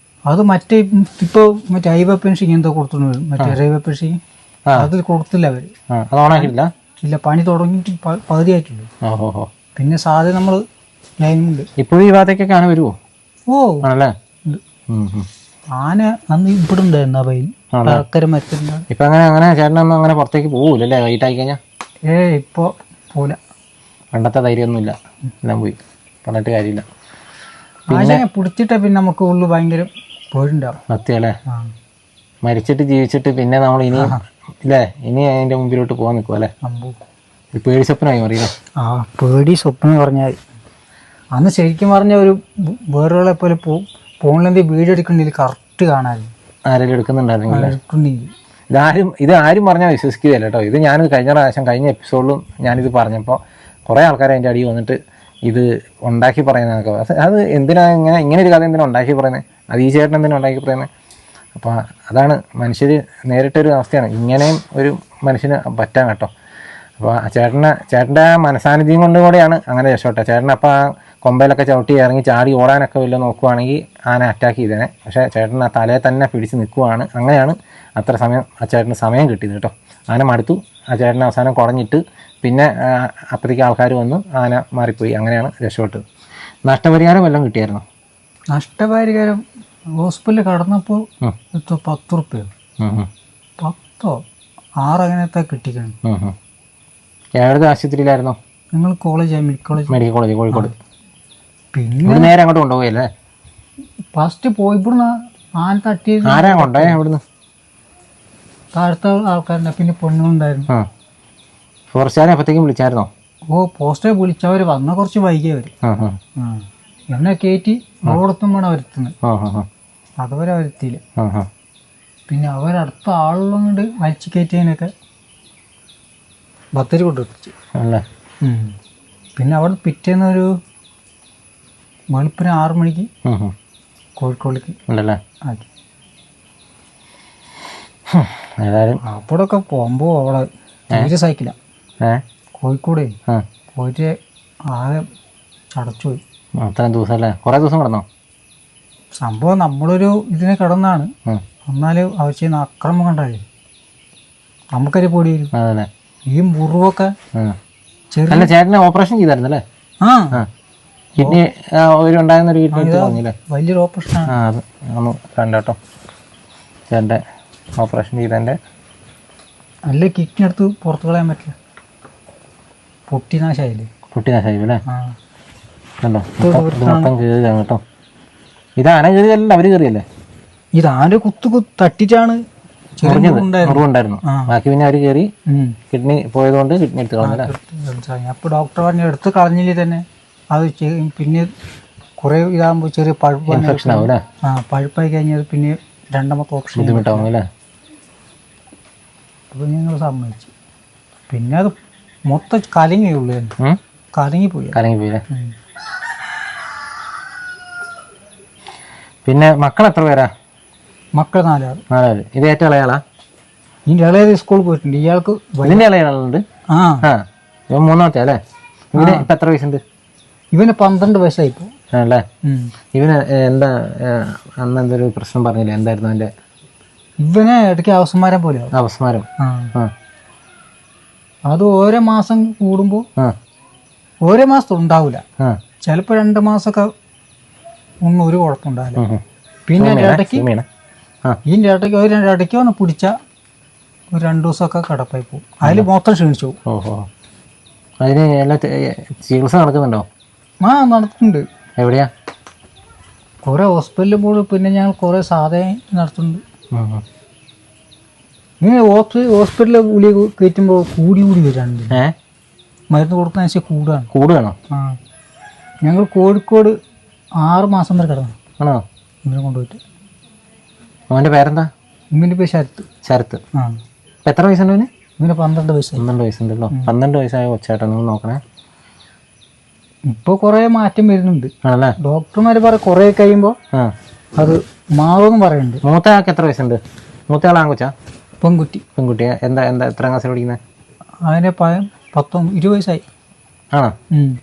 അത് ഇപ്പൊ ഹൈവേ പെൻഷൻ എന്തോ കൊടുത്തിട്ടുണ്ട്, മറ്റേ റെയിൽവേ പെൻഷൻ അത് കൊടുത്തില്ല അവര്.
അത് ഓണാക്കിയില്ല?
ഇല്ല, പണി തുടങ്ങിയിട്ട് പകുതി ആയിട്ടുള്ളൂ. പിന്നെ സാധ്യത നമ്മൾ ലൈനുണ്ട്.
ഇപ്പോഴും ഈ ഭാഗത്തേക്കൊക്കെ ആന വരുമോ? ആണല്ലേ.
ആന അന്ന് ഇവിടെ ഉണ്ടായിരുന്നു അക്കരെ മരത്തിലുണ്ട്.
ഇപ്പൊ അങ്ങനെ ചേട്ടനൊന്നും അങ്ങനെ പുറത്തേക്ക് പോകൂലല്ലേ വൈകിട്ട് ആയി കഴിഞ്ഞാൽ?
ഇപ്പൊ പോല.
പണ്ടത്തെ ധൈര്യമൊന്നുമില്ല, എല്ലാം പോയി. പറഞ്ഞിട്ട് കാര്യമില്ല.
പിന്നെ പിടിച്ചിട്ട പിന്നെ നമുക്ക് ഉള്ളു ഭയങ്കര പേടിണ്ടാവും.
സത്യമല്ലേ? മരിച്ചിട്ട് ജീവിച്ചിട്ട് പിന്നെ നമ്മൾ ഇനിയും ഇല്ലേ ഇനി അതിന്റെ മുമ്പിലോട്ട് പോകാൻ നിൽക്കും അല്ലേ? പേടി സ്വപ്നമായി അറിയില്ലേ?
പേടി സ്വപ്നം പറഞ്ഞാൽ അന്ന് ശരിക്കും പറഞ്ഞ ഒരു വേറൊരാളെ പോലെ ഫോണിലെന്ത് വീഡിയോ എടുക്കണ്ടെങ്കിൽ കറക്റ്റ് കാണാമായിരുന്നു.
ആരെങ്കിലും എടുക്കുന്നുണ്ടായിരുന്നെങ്കിൽ ഇത് ആരും പറഞ്ഞാൽ വിശ്വസിക്കുകയല്ല കേട്ടോ. ഇത് ഞാൻ കഴിഞ്ഞ എപ്പിസോഡിലും ഞാനിത് പറഞ്ഞപ്പോൾ കുറേ ആൾക്കാർ അതിൻ്റെ അടിയിൽ വന്നിട്ട് ഇത് ഉണ്ടാക്കി പറയുന്നതൊക്കെ. അത് ഇങ്ങനെ ഒരു കഥ എന്തിനാ ഉണ്ടാക്കി പറയുന്നത്? അത് ഈ ചേട്ടൻ എന്തിനാ ഉണ്ടാക്കി പറയുന്നത്? അപ്പോൾ അതാണ് മനുഷ്യർ നേരിട്ടൊരു അവസ്ഥയാണ്. ഇങ്ങനെയും ഒരു മനുഷ്യന് പറ്റാൻ കേട്ടോ. അപ്പോൾ ആ ചേട്ടൻ്റെ മനസാന്നിധ്യം കൊണ്ട് കൂടെയാണ് അങ്ങനെ രക്ഷപ്പെട്ടത്. ചേട്ടൻ അപ്പോൾ ആ കൊമ്പയിലൊക്കെ ചവിട്ടി ഇറങ്ങി ചാടി ഓടാനൊക്കെ വല്ല നോക്കുവാണെങ്കിൽ ആന അറ്റാക്ക് ചെയ്തേനെ. പക്ഷേ ചേട്ടൻ ആ തലയെ തന്നെ പിടിച്ച് നിൽക്കുവാണ്. അങ്ങനെയാണ് അത്ര സമയം ആ ചേട്ടന് സമയം കിട്ടിയത് കേട്ടോ. ആന മടുത്തു. ആ ചേട്ടൻ അവസാനം കുടഞ്ഞിട്ട് പിന്നെ അപ്പോഴത്തേക്ക് ആൾക്കാർ വന്ന് ആന മാറിപ്പോയി. അങ്ങനെയാണ് രക്ഷപ്പെട്ടത്. നഷ്ടപരിഹാരം വല്ലതും കിട്ടിയായിരുന്നോ?
നഷ്ടപരിഹാരം ഹോസ്പിറ്റലിൽ കടന്നപ്പോൾ 10 റുപ്യ 10 6 അങ്ങനത്തെ കിട്ടിക്കണം.
ഏതൊക്കെ ആശുപത്രിയിലായിരുന്നോ?
നിങ്ങൾ മെഡിക്കൽ കോളേജ്
കോഴിക്കോട്.
പിന്നെ
നേരെ അങ്ങോട്ട് കൊണ്ടുപോയല്ലേ?
ഫസ്റ്റ് പോയി ഇവിടുന്ന് ആന തട്ടിയത്.
ആരാ കൊണ്ടുപോയ? ഇവിടുന്ന്
താഴത്തെ ആൾക്കാരുണ്ട്, പിന്നെ പെണ്ണുങ്ങളുണ്ടായിരുന്നു.
ഫോറസ്റ്റുകാരെ അപ്പോഴത്തേക്കും വിളിച്ചായിരുന്നോ?
പോസ്റ്റേ വിളിച്ചവർ വന്ന കുറച്ച് വൈകിയവർ എന്നെ കയറ്റി റോഡത്തും വേണം അവരെത്തുന്നത്. അതുവരെ അവരെത്തിയില്ല. പിന്നെ അവരടുത്ത ആളുകളും കൊണ്ട് വലിച്ചു കയറ്റിയതിനൊക്കെ ബത്തേരി കൊണ്ടെത്തിച്ചു. പിന്നെ അവിടെ പിറ്റേന്നൊരു വെളുപ്പിന് 6 മണിക്ക് കോഴിക്കോടേക്ക് ആക്കി. അപ്പോഴൊക്കെ പോകുമ്പോൾ അവിടെ തീരെ സൈക്കില്ല. കോഴിക്കോട് പോയിട്ട് ആകെ ചടച്ചുപോയി.
അത്രയും ദിവസം അല്ലേ? കുറേ ദിവസം കിടന്നോ?
സംഭവം നമ്മളൊരു ഇതിനെ കിടന്നാണ്. എന്നാലും അവർ ചെയ്യുന്ന അക്രമം കണ്ടാലേ നമുക്കൊരു പൊടി വരും. ഈ മുറിവൊക്കെ
ചെറിയ ചേട്ടനെ ഓപ്പറേഷൻ ചെയ്തായിരുന്നല്ലേ? കിഡ്നി ഉണ്ടായിരുന്നൊരു കിഡ്നി
വലിയൊരു ഓപ്പറേഷനാണ്.
അത് ഒന്ന് കണ്ടോട്ടോ, ചേട്ടൻ്റെ ഓപ്പറേഷൻ ചെയ്തതിൻ്റെ.
അല്ല കിഡ്നി എടുത്ത് പുറത്ത് കളയാൻ പറ്റില്ല, പൊട്ടിനാശായില്ലേ?
പൊട്ടിനാശായില്ലേ? കണ്ടോ, മൊത്തം കയറിയാണ് കേട്ടോ. ഇത് ആന കയറിയല്ല, അവര് കയറിയല്ലേ?
ഇത് ആന കുത്തു തട്ടിട്ടാണ്
മുറിവുണ്ടായിരുന്നു. ബാക്കി പിന്നെ അവര് കയറി കിഡ്നി പോയതുകൊണ്ട് കിഡ്നി എടുത്ത് കളഞ്ഞല്ലേ?
അപ്പൊ ഡോക്ടർ പറഞ്ഞ എടുത്ത് കളഞ്ഞില്ലേ തന്നെ അത് പിന്നെ കുറെ ഇതാകുമ്പോൾ ചെറിയ പഴുപ്പ്
ഇൻഫെക്ഷൻ ആവും അല്ലേ?
പഴുപ്പായി കഴിഞ്ഞാൽ പിന്നെ രണ്ടാമത്തെ ഓപ്ഷൻ
ബുദ്ധിമുട്ടാവും അല്ലേ?
അപ്പൊ ഞങ്ങൾ സമ്മതിച്ചു. പിന്നെ അത് മൊത്തം കലങ്ങിയുള്ളൂ,
കലങ്ങിപ്പോയില്ലേ? പിന്നെ മക്കൾ എത്ര പേരാ?
മക്കൾ 4 ആൾ.
4 ആള്. ഇത് ഏറ്റവും ഇളയാളാ?
ഇതിന്റെ ഇളയത് സ്കൂളിൽ പോയിട്ടുണ്ട്. ഇയാൾക്ക്
ഇതിന്റെ ഇളയാളുണ്ട്. ഇവൻ 3ാമത്തെ അല്ലേ? ഇവന് ഇപ്പൊ എത്ര വയസ്സുണ്ട്?
ഇവന് 12 വയസ്സായിപ്പോ
അല്ലേ? ഇവന് എന്താ അന്ന് എന്തൊരു പ്രശ്നം പറഞ്ഞില്ലേ? എന്തായിരുന്നു അതിന്റെ?
ഇവനെ ഇടയ്ക്ക് അവസ്മാരം പോലെ.
അവസ്മാരം?
അത് ഓരോ മാസം കൂടുമ്പോ ഓരോ മാസത്തും ഉണ്ടാവില്ല, ചിലപ്പോ 2 മാസമൊക്കെ ഒന്നും ഒരു കുഴപ്പമുണ്ടാവില്ല. പിന്നെ ഇതിന്റെ ഇടയ്ക്ക് വന്ന് പിടിച്ച ഒരു 2 ദിവസമൊക്കെ കിടപ്പായി പോകും. അതിൽ മൊത്തം ക്ഷീണിച്ചു പോകും.
ഓഹോ, അതിന് എല്ലാ ചികിത്സ നടക്കുന്നുണ്ടോ?
നടത്തുന്നുണ്ട്.
എവിടെയാ?
കുറെ ഹോസ്പിറ്റലിൽ പോയി, പിന്നെ ഞങ്ങൾ കുറെ സാധനം നടത്തുന്നുണ്ട്. ഇങ്ങനെ ഹോസ്പിറ്റലിൽ ഗുളി കയറ്റുമ്പോൾ കൂടി വരാണ്ട് മരുന്ന് കൊടുക്കുന്ന
കൂടുകയാണോ?
ഞങ്ങൾ കോഴിക്കോട് 6 മാസം വരെ കിടന്നു.
ആണോ?
ഇവനെ കൊണ്ടുപോയിട്ട്.
അവൻ്റെ പേരെന്താ?
ഇവൻ്റെ പേര് ശരത്ത്.
എത്ര വയസ്സുണ്ട് അവന്?
ഇവന് 12 വയസ്സായി.
12 വയസ്സുണ്ടല്ലോ. 12 വയസ്സായ കൊച്ചേട്ടാ, നിങ്ങൾ നോക്കണേ.
ഇപ്പൊ കൊറേ മാറ്റം വരുന്നുണ്ട്.
ആണല്ലേ?
ഡോക്ടർമാര് പറയും കൊറേ കഴിയുമ്പോ അത് മാറുമെന്ന് പറയുന്നുണ്ട്.
മൂത്ത ആൾക്ക് എത്ര വയസ്സുണ്ട്? മൂത്ത ആൾ ആൺകൊച്ചാ? പെൺകുട്ടിയാ? എന്താ എത്രാം ക്ലാസ്സിൽ പഠിക്കുന്നത്?
അതിന് 20 വയസ്സായി.
ആണോ?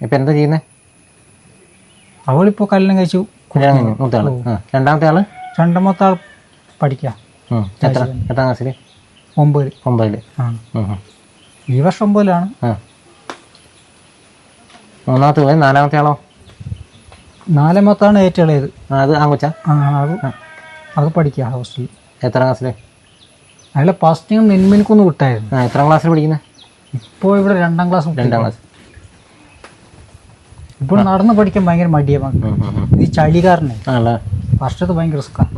ഇപ്പൊ എന്താ ചെയ്യുന്നത്?
അവളിപ്പോ കല്യാണം കഴിച്ചു.
മൂത്ത ആള്. രണ്ടാമത്തെ
ആൾ പഠിക്കാം.
എത്രാം ക്ലാസ്സിൽ? 9.
ഈ വർഷം 9ലാണ്.
മൂന്നാമത്തെ പോയി. 4ാമത്തെ ആളോ?
4ാമത്താണ് ഏറ്റവും ഇളയത്.
അത് ആൺകൊച്ചാ?
അത് പഠിക്കാം ഹോസ്റ്റലിൽ.
എത്രാം ക്ലാസ്സിൽ?
അയാളെ ഫസ്റ്റ് നെന്മിനിക്കൊന്ന് വിട്ടായിരുന്നു.
എത്രാം ക്ലാസ്സിൽ പഠിക്കുന്നത്?
ഇപ്പോൾ ഇവിടെ 2ാം ക്ലാസ്.
2ാം ക്ലാസ്.
ഇപ്പോൾ നടന്ന് പഠിക്കാൻ ഭയങ്കര മടിയാണ്. ഈ ചളികാരനെ ഫസ്റ്റത്ത് ഭയങ്കര റിസ്ക്കാണ്.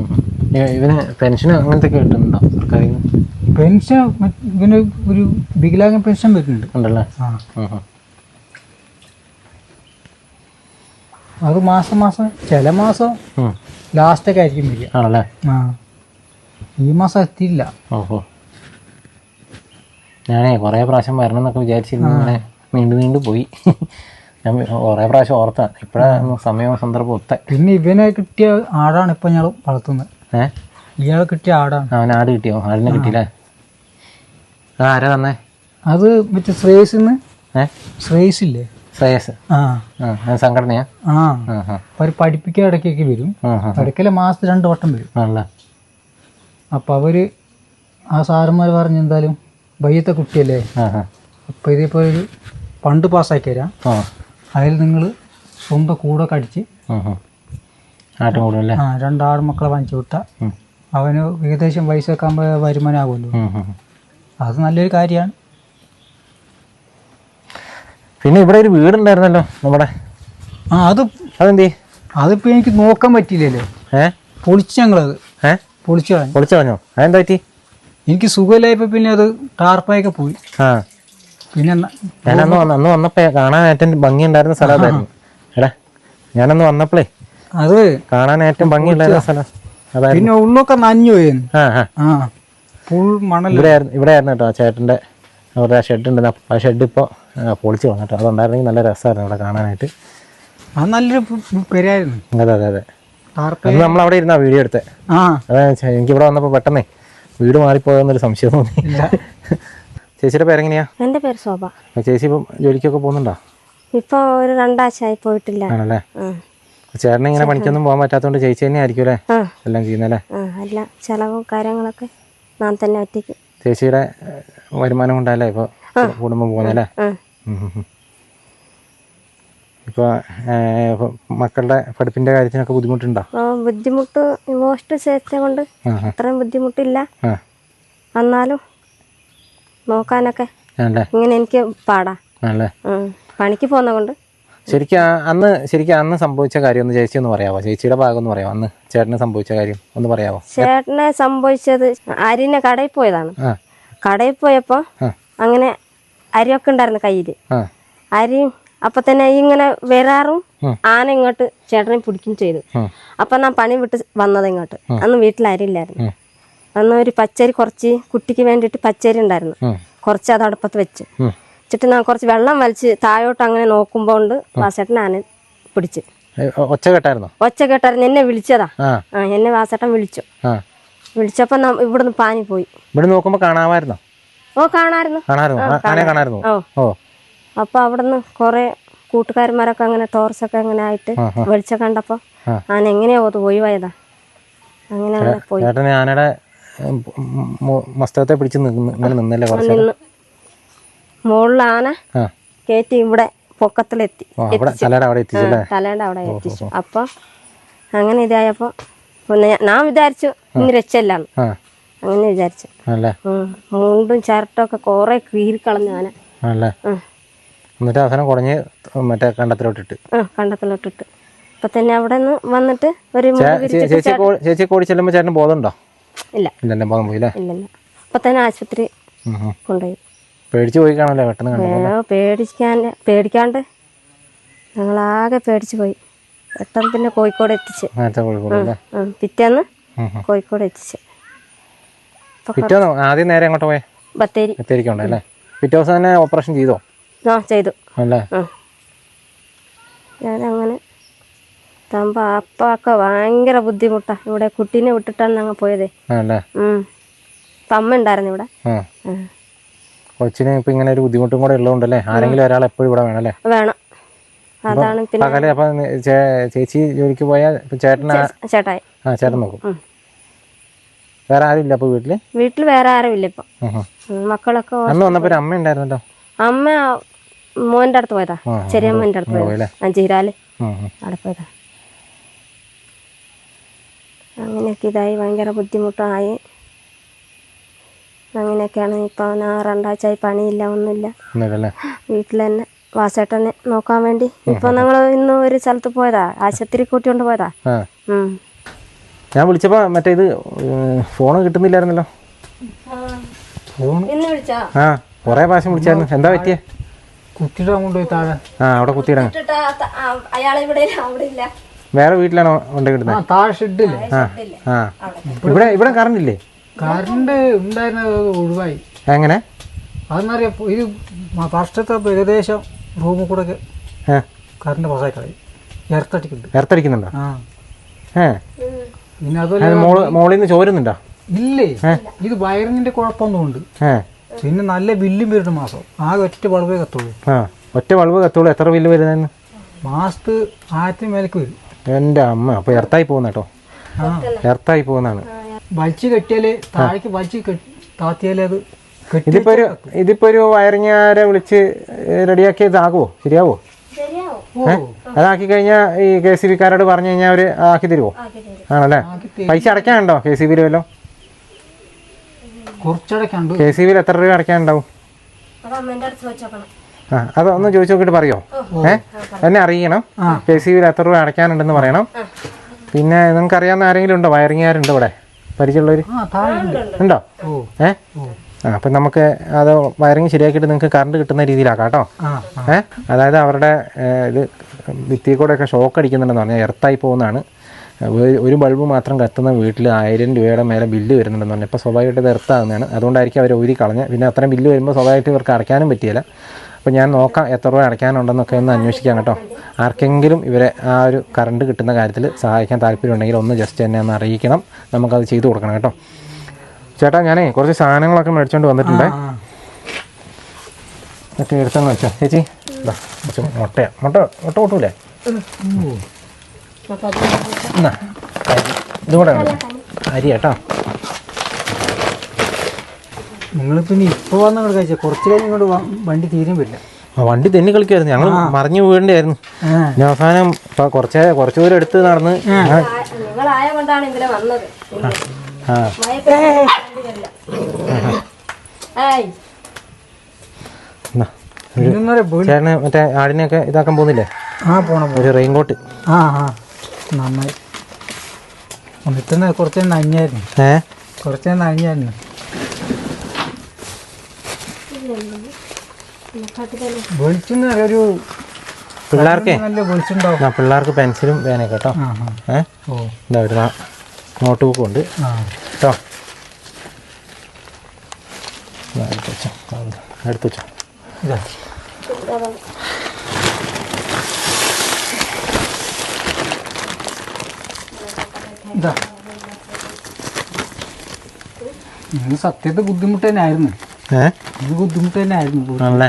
ഇവന് പെൻഷൻ അങ്ങനത്തെ കിട്ടുന്നുണ്ടോ സർക്കാരിൽ?
പെൻഷൻ ഇവന് ഒരു വികലാംഗ പെൻഷൻ വരുന്നുണ്ട്.
ഉണ്ടല്ലേ?
അത് മാസം ചില മാസം ലാസ്റ്റൊക്കെ ആയിരിക്കും വരിക.
ആണല്ലേ?
ഈ മാസം എത്തിയില്ല.
ഓഹോ, ഞാനേ കുറേ പ്രാവശ്യം വരണം എന്നൊക്കെ വിചാരിച്ചിരുന്നു. ഇങ്ങനെ നീണ്ടു പോയി. ഞാൻ കുറേ പ്രാവശ്യം ഓർത്താ. ഇപ്പോഴാണ് സമയവും സന്ദർഭം ഒത്ത.
പിന്നെ ഇവനെ കിട്ടിയ ആടാണ് ഇപ്പൊ ഞങ്ങൾ വളർത്തുന്നത്. ഇയാളെ കിട്ടിയ ആടാണ്.
അവൻ ആട് കിട്ടിയോ? ആടിനെ കിട്ടിയില്ലേ? ആരാ തന്നെ?
അത് മറ്റേ ശ്രേയസില്ലേ?
ശ്രേയസ് സംഘടനയാ?
അവര് പഠിപ്പിക്കാൻ ഇടയ്ക്കൊക്കെ വരും. ഇടയ്ക്കല്ല, മാസത്തിൽ 2 വട്ടം വരും. അപ്പൊ അവര് ആ സാറന്മാർ പറഞ്ഞ് എന്തായാലും വയ്യത്തെ കുട്ടിയല്ലേ, അപ്പൊ ഇതേപോലെ ഒരു ഫണ്ട് പാസ്സാക്കി തരാം, അതിൽ നിങ്ങൾ സ്വന്തം കൂടെ കടിച്ച് 2 ആടുമക്കളെ വാങ്ങിച്ചു വിട്ടാൽ അവന് ഏകദേശം വയസ്സൊക്കെ ആകുമ്പോൾ വരുമാനമാകുമല്ലോ. അത് നല്ലൊരു കാര്യമാണ്.
പിന്നെ ഇവിടെ ഒരു വീടുണ്ടായിരുന്നല്ലോ നമ്മുടെ.
അതിപ്പോ എനിക്ക് നോക്കാൻ പറ്റിയില്ലല്ലോ. പൊളിച്ച് ഞങ്ങളത് പൊളിച്ചു കളഞ്ഞോ?
അതെന്താ പറ്റി?
എനിക്ക് സുഖമില്ലായപ്പോ പിന്നെ അത് ടാർപ്പായൊക്കെ പോയി. പിന്നെ
അന്ന് വന്നപ്പോ കാണാൻ ഏറ്റവും ഭംഗി ഉണ്ടായിരുന്ന സ്ഥലം അതായിരുന്നു. എടാ ഞാനന്ന് വന്നപ്പോഴേ
അത്
കാണാൻ ഏറ്റവും ഭംഗി ഉണ്ടായിരുന്ന സ്ഥലം അതായിരുന്നു.
പിന്നെ ഉള്ളൊക്കെ നനഞ്ഞു പോയിരുന്നു.
ആ
ഫുൾ മണൽ.
ഇവിടെ ആയിരുന്നു കേട്ടോ ചേട്ടൻ്റെ അവരുടെ ഷെഡ് ഉണ്ട്. ആ ഷെഡ് ഇപ്പോൾ പൊളിച്ച് വന്നിട്ടോ. അതുണ്ടായിരുന്നെങ്കിൽ നല്ല രസമായിരുന്നു ഇവിടെ കാണാനായിട്ട്.
അത് നല്ലൊരു പെരായിരുന്നു.
അതെ അതെ അതെ. അത് നമ്മളവിടെ ഇരുന്നാ വീഡിയോ എടുത്തത്. അതാ എനിക്കിവിടെ വന്നപ്പോൾ പെട്ടെന്നേ വീട് മാറിപ്പോയെന്നൊരു സംശയം തോന്നി. ചേച്ചിയുടെ പേരെങ്ങനെയാ?
എൻ്റെ പേര് ശോഭ.
ചേച്ചി ഇപ്പം ജോലിക്കൊക്കെ പോകുന്നുണ്ടോ?
ഇപ്പൊ ഒരു 2 ആഴ്ചയായി പോയിട്ടില്ല.
ആണല്ലേ. ചേട്ടന് ഇങ്ങനെ പണിക്കൊന്നും പോകാൻ പറ്റാത്തതുകൊണ്ട് ചേച്ചി തന്നെ ആയിരിക്കും അല്ലേ എല്ലാം ചെയ്യുന്നല്ലേ?
അല്ല, ചെലവും കാര്യങ്ങളൊക്കെ ഞാൻ തന്നെ ഒറ്റയ്ക്ക്.
ചേച്ചിയുടെ വരുമാനം കൊണ്ടല്ലേ ഇപ്പോൾ കുടുംബം പോകുന്നല്ലേ? ഇപ്പോൾ മക്കളുടെ പഠിപ്പിന്റെ കാര്യത്തിനൊക്കെ ബുദ്ധിമുട്ടുണ്ടോ?
ബുദ്ധിമുട്ട് ഹോസ്റ്റൽ ചേർച്ച കൊണ്ട് അത്രയും ബുദ്ധിമുട്ടില്ല. എന്നാലും നോക്കാനൊക്കെ ഇങ്ങനെ എനിക്ക് പാടാ. പണിക്ക് പോകുന്ന കൊണ്ട്
ശരിക്കും അന്ന് സംഭവിച്ച കാര്യം ഒന്ന് ചേച്ചി ഒന്ന് പറയാമോ? ചേച്ചിയുടെ ഭാഗം ഒന്ന് പറയാമോ? അന്ന് ചേട്ടന് സംഭവിച്ച കാര്യം ഒന്ന് പറയാമോ?
ചേട്ടനെ സംഭവിച്ചത് അരിനെ കടയിൽ പോയതാണ്. കടയിൽ പോയപ്പോ അങ്ങനെ അരിയൊക്കെ ഉണ്ടായിരുന്നു കയ്യില്. അരി അപ്പൊ തന്നെ ഇങ്ങനെ വരാറും ആന ഇങ്ങോട്ട് ചേട്ടനെ പിടിക്കും ചെയ്തു. അപ്പൊ ഞാൻ പണി വിട്ട് വന്നത് ഇങ്ങോട്ട്. അന്ന് വീട്ടിൽ അരിയില്ലായിരുന്നു. അന്ന് ഒരു പച്ചരി കുറച്ച് കുട്ടിക്ക് വേണ്ടിയിട്ട് പച്ചരി ഉണ്ടായിരുന്നു. കുറച്ച് അത് അടുപ്പത്ത് വെച്ചിട്ട് ഞാൻ കുറച്ച് വെള്ളം വലിച്ച് താഴോട്ട് അങ്ങനെ നോക്കുമ്പോണ്ട് വാസേട്ടൻ ആന പിടിച്ച്.
ഒച്ച കേട്ടായിരുന്നു.
എന്നെ വിളിച്ചതാ. എന്നെ വാസേട്ടൻ വിളിച്ചു. വിളിച്ചപ്പോ ഇവിടുന്ന് പാനി പോയി.
ഇവിടെ നോക്കുമ്പോ കാണാമായിരുന്നോ?
കാണായിരുന്നു. അപ്പൊ അവിടുന്ന് കൊറേ കൂട്ടുകാരന്മാരൊക്കെ അങ്ങനെ ടോർച്ചൊക്കെ അങ്ങനെ ആയിട്ട് വെളിച്ച കണ്ടപ്പോ ആന എങ്ങനെയാ പോയി പോയതാ. അങ്ങനെ പോയി.
ആനയുടെ മസ്തകത്തെ പിടിച്ച് നിന്നല്ലേ?
മുകളിൽ ആന കയറ്റി ഇവിടെ പൊക്കത്തിലെത്തി.
തലയുടെ
അവിടെ എത്തിച്ചു. അപ്പൊ അങ്ങനെ ഇതായപ്പോ ഞാൻ വിചാരിച്ചു ഇനി രക്ഷയില്ലാന്ന്. അങ്ങനെ വിചാരിച്ചു. മുണ്ടും ചരട്ടൊക്കെ കൊറേ കീറിക്കളഞ്ഞു ആന.
എന്നിട്ട് അവസാനം കുടഞ്ഞ് മറ്റേ കണ്ടത്തിലോട്ടിട്ട്.
ഇപ്പൊ തന്നെ അവിടെ നിന്ന് വന്നിട്ട് ഒരു
ചേച്ചി കൂടി ചെല്ലുമ്പോ ചേട്ടന് ബോധമുണ്ടോ?
ഇല്ല.
ബോധം പോയില്ലേ?
ഇല്ല. ഇപ്പൊ തന്നെ ആശുപത്രി കൊണ്ടുപോയി.
പേടിച്ചു പോയി കാണല്ലേ പെട്ടെന്ന്?
പേടിക്കാണ്ട് ഞങ്ങളാകെ പേടിച്ചു പോയി. പെട്ടെന്ന് പിന്നെ കോഴിക്കോട് എത്തിച്ച്. പിറ്റേന്ന് കോഴിക്കോട് എത്തിച്ച്.
പിറ്റേന്ന് ആദ്യം നേരെ എങ്ങോട്ട് പോയെ? ബത്തേരിക്കുണ്ടല്ലേ? പിറ്റേ ദിവസം തന്നെ ഓപ്പറേഷൻ ചെയ്തോ?
ചെയ്തു.
അല്ലേ?
ഞാനങ്ങനെ അപ്പൊക്കെ ഭയങ്കര ബുദ്ധിമുട്ടാ. ഇവിടെ കുട്ടീനെ വിട്ടിട്ടാണ് ഞങ്ങൾ പോയതേ. അമ്മ ഉണ്ടായിരുന്നു ഇവിടെ.
കൊച്ചിന് ഇപ്പൊ ഇങ്ങനെ ഒരു ബുദ്ധിമുട്ടും കൂടെ ഉള്ളതുകൊണ്ടല്ലേ ആരെങ്കിലും ഒരാൾ എപ്പോഴും ഇവിടെ വേണല്ലേ?
വേണം. അതാണ്
പകല്. അപ്പൊ ചേച്ചി ജോലിക്ക് പോയാൽ ചേട്ടൻ നോക്കും. വേറെ ആരും ഇല്ല അപ്പൊ വീട്ടില്
വേറെ ആരും ഇല്ല ഇപ്പൊ. മക്കളൊക്കെ
അന്ന് വന്നപ്പോ അമ്മ ഉണ്ടായിരുന്നല്ലോ.
അമ്മ മോന്റെ അടുത്ത് പോയതാ. ചെറിയ മോന്റെ അടുത്ത് പോയതാ. അഞ്ചിരാല് അവിടെ പോയതാ. അങ്ങനെയൊക്കെ ഇതായി ഭയങ്കര ബുദ്ധിമുട്ടായി. അങ്ങനെയൊക്കെയാണ്. ഇപ്പൊ 2 ആഴ്ചയായി പണിയില്ല, ഒന്നുമില്ല. വീട്ടിൽ തന്നെ വാസേട്ടനെ നോക്കാൻ വേണ്ടി ഇപ്പൊ ഞങ്ങള് ഇന്ന് ഒരു സ്ഥലത്ത് പോയതാ. ആശുപത്രി കൂട്ടിക്കൊണ്ട് പോയതാ.
ഞാൻ വിളിച്ചപ്പോ മറ്റേ ഇത് ഫോണ് കിട്ടുന്നില്ലായിരുന്നല്ലോ. കൊറേ പ്രാവശ്യം വിളിച്ചായിരുന്നു. എന്താ പറ്റിയേ?
കുത്തിയിടാൻ കൊണ്ടുപോയി താഴെ.
അവിടെ കുത്തിയിടാൻ. വേറെ വീട്ടിലാണോ കൊണ്ടുപോയി?
താഴെ ഷെഡില്ലേ?
ഇവിടെ കറണ്ട് ഇല്ലേ?
കറണ്ട് ഉണ്ടായിരുന്നത് ഒഴിവായി.
എങ്ങനെ?
അതെന്നറിയാം. ഇത് ഫസ്റ്റത്തെ ഏകദേശം റൂമിൽ കൂടെ കറണ്ട് പാസ്സായി കളയും.
എർത്തടിക്കുന്നുണ്ടോ?
പിന്നെ അതുപോലെ
മോളിൽ നിന്ന് ചോരുന്നുണ്ടോ?
ഇല്ലേ. ഇത് വയറിങ്ങിന്റെ കുഴപ്പമൊന്നുമുണ്ട്. പിന്നെ നല്ല ബില്ലും വരുന്ന മാസം. ആകെ ഒറ്റ ബൾബേ കത്തുള്ളൂ.
ഒറ്റ ബൾബ് കത്തുള്ളൂ. എത്ര ബില്ല് വരുന്നതെന്ന്?
മാസത്ത് 1000 മേലേക്ക് വരും.
എന്റെ അമ്മ. അപ്പൊ എർത്തായി പോകുന്ന കേട്ടോ. എർത്തായി പോകുന്നതാണ്.
വലിച്ചു കെട്ടിയാല് താഴേക്ക് വലിച്ചു താത്തിയാലേ അത്.
ഇതിപ്പോ ഒരു വയറിങ്ങാരെ വിളിച്ച് റെഡിയാക്കിയതാകുമോ? ശരിയാവോ? അതാക്കി കഴിഞ്ഞാൽ ഈ KCB-കാരോട് പറഞ്ഞു കഴിഞ്ഞാൽ അവര് ആക്കി തരുമോ? ആണല്ലേ? പൈസ അടയ്ക്കാനുണ്ടോ KCB-യിൽ വല്ലോ?
കുറച്ചടയ്ക്കാണ്ട്.
KCB-യിൽ എത്ര രൂപ അടയ്ക്കാനുണ്ടാവും? അതൊന്ന് ചോദിച്ചു നോക്കിയിട്ട് പറയോ? എന്നെ അറിയിക്കണം. KCB-യിൽ എത്ര രൂപ അടയ്ക്കാനുണ്ടെന്ന് പറയണം. പിന്നെ നിങ്ങൾക്ക് അറിയാവുന്ന ആരെങ്കിലും ഉണ്ടോ? വയറിങ്ങാരുണ്ടോ ഇവിടെ പരിചയമുള്ളവര്? ഉണ്ടോ? അപ്പം നമുക്ക് അത് വയറിങ് ശരിയാക്കിയിട്ട് നിങ്ങൾക്ക് കറണ്ട് കിട്ടുന്ന രീതിയിലാക്കാം കേട്ടോ. അതായത് അവരുടെ ഇത് ഭിത്തി കൂടെയൊക്കെ ഷോക്ക് അടിക്കുന്നുണ്ടെന്ന് പറഞ്ഞാൽ എർത്തായി പോകുന്നതാണ്. ഒരു ബൾബ് മാത്രം കത്തുന്ന വീട്ടിൽ 1000 രൂപയുടെ മേലെ ബില്ല് വരുന്നുണ്ടെന്ന് പറഞ്ഞാൽ ഇപ്പോൾ സ്വാഭാവികമായിട്ട് ഇത് എർത്താകുന്നതാണ്. അതുകൊണ്ടായിരിക്കും അവർ ഊരി കളഞ്ഞ്. പിന്നെ അത്രയും ബില്ല് വരുമ്പോൾ സ്വാഭാവികമായിട്ട് ഇവർക്ക് അടയ്ക്കാനും പറ്റിയില്ല. അപ്പോൾ ഞാൻ നോക്കാം എത്ര രൂപ അടയ്ക്കാനുണ്ടെന്നൊക്കെ ഒന്ന് അന്വേഷിക്കാം കേട്ടോ. ആർക്കെങ്കിലും ഇവരെ ആ ഒരു കറണ്ട് കിട്ടുന്ന കാര്യത്തിൽ സഹായിക്കാൻ താല്പര്യമുണ്ടെങ്കിൽ ഒന്ന് ജസ്റ്റ് എന്നെ ഒന്ന് അറിയിക്കണം. നമുക്കത് ചെയ്തു കൊടുക്കണം കേട്ടോ. ചേട്ടാ ഞാനേ കുറച്ച് സാധനങ്ങളൊക്കെ മേടിച്ചുകൊണ്ട് വന്നിട്ടുണ്ട്. ഒക്കെ എടുത്തെന്ന് വെച്ചോ ചേച്ചി. മുട്ട കൂട്ടൂലേ? എന്നാ ഇതും കൂടെ അരി കേട്ടോ.
നിങ്ങളിപ്പോൾ ഇനി ഇപ്പോൾ വന്ന് ഇങ്ങോട്ട് കഴിച്ചാൽ കുറച്ച് കഴിഞ്ഞ് ഇങ്ങോട്ട് വണ്ടി തീരും വരില്ല.
വണ്ടി തെന്നി കളിക്കുമായിരുന്നു, ഞങ്ങൾ മറിഞ്ഞു വീഴേണ്ടായിരുന്നു. പിന്നെ അവസാനം കുറച്ച് ദൂരം എടുത്ത് നടന്ന് ചേട്ടന് മറ്റേ ആടിനെയൊക്കെ ഇതാക്കാൻ പോകുന്നില്ലേ? ഒരു റെയിൻകോട്ട്.
നന്നായി ഒന്നിട്ടുന്ന കുറച്ച് നനഞ്ഞായിരുന്നു. കുറച്ച് നനഞ്ഞായിരുന്നു. വെളിച്ചം ഒരു
പിള്ളേർക്ക്
നല്ല വെളിച്ചുണ്ടാവും.
പിള്ളേർക്ക് പെൻസിലും പേനയൊക്കെ കേട്ടോ. എന്താ ഒരു നോട്ട് ബുക്കും ഉണ്ട് കേട്ടോ. എടുത്തു വെച്ചോ.
ഇതാ ഇതാ നിങ്ങൾ സത്യത്തെ ബുദ്ധിമുട്ട് തന്നെ ആയിരുന്നു. ബുദ്ധിമുട്ട് തന്നെ ആയിരുന്നു.
ആണല്ലേ?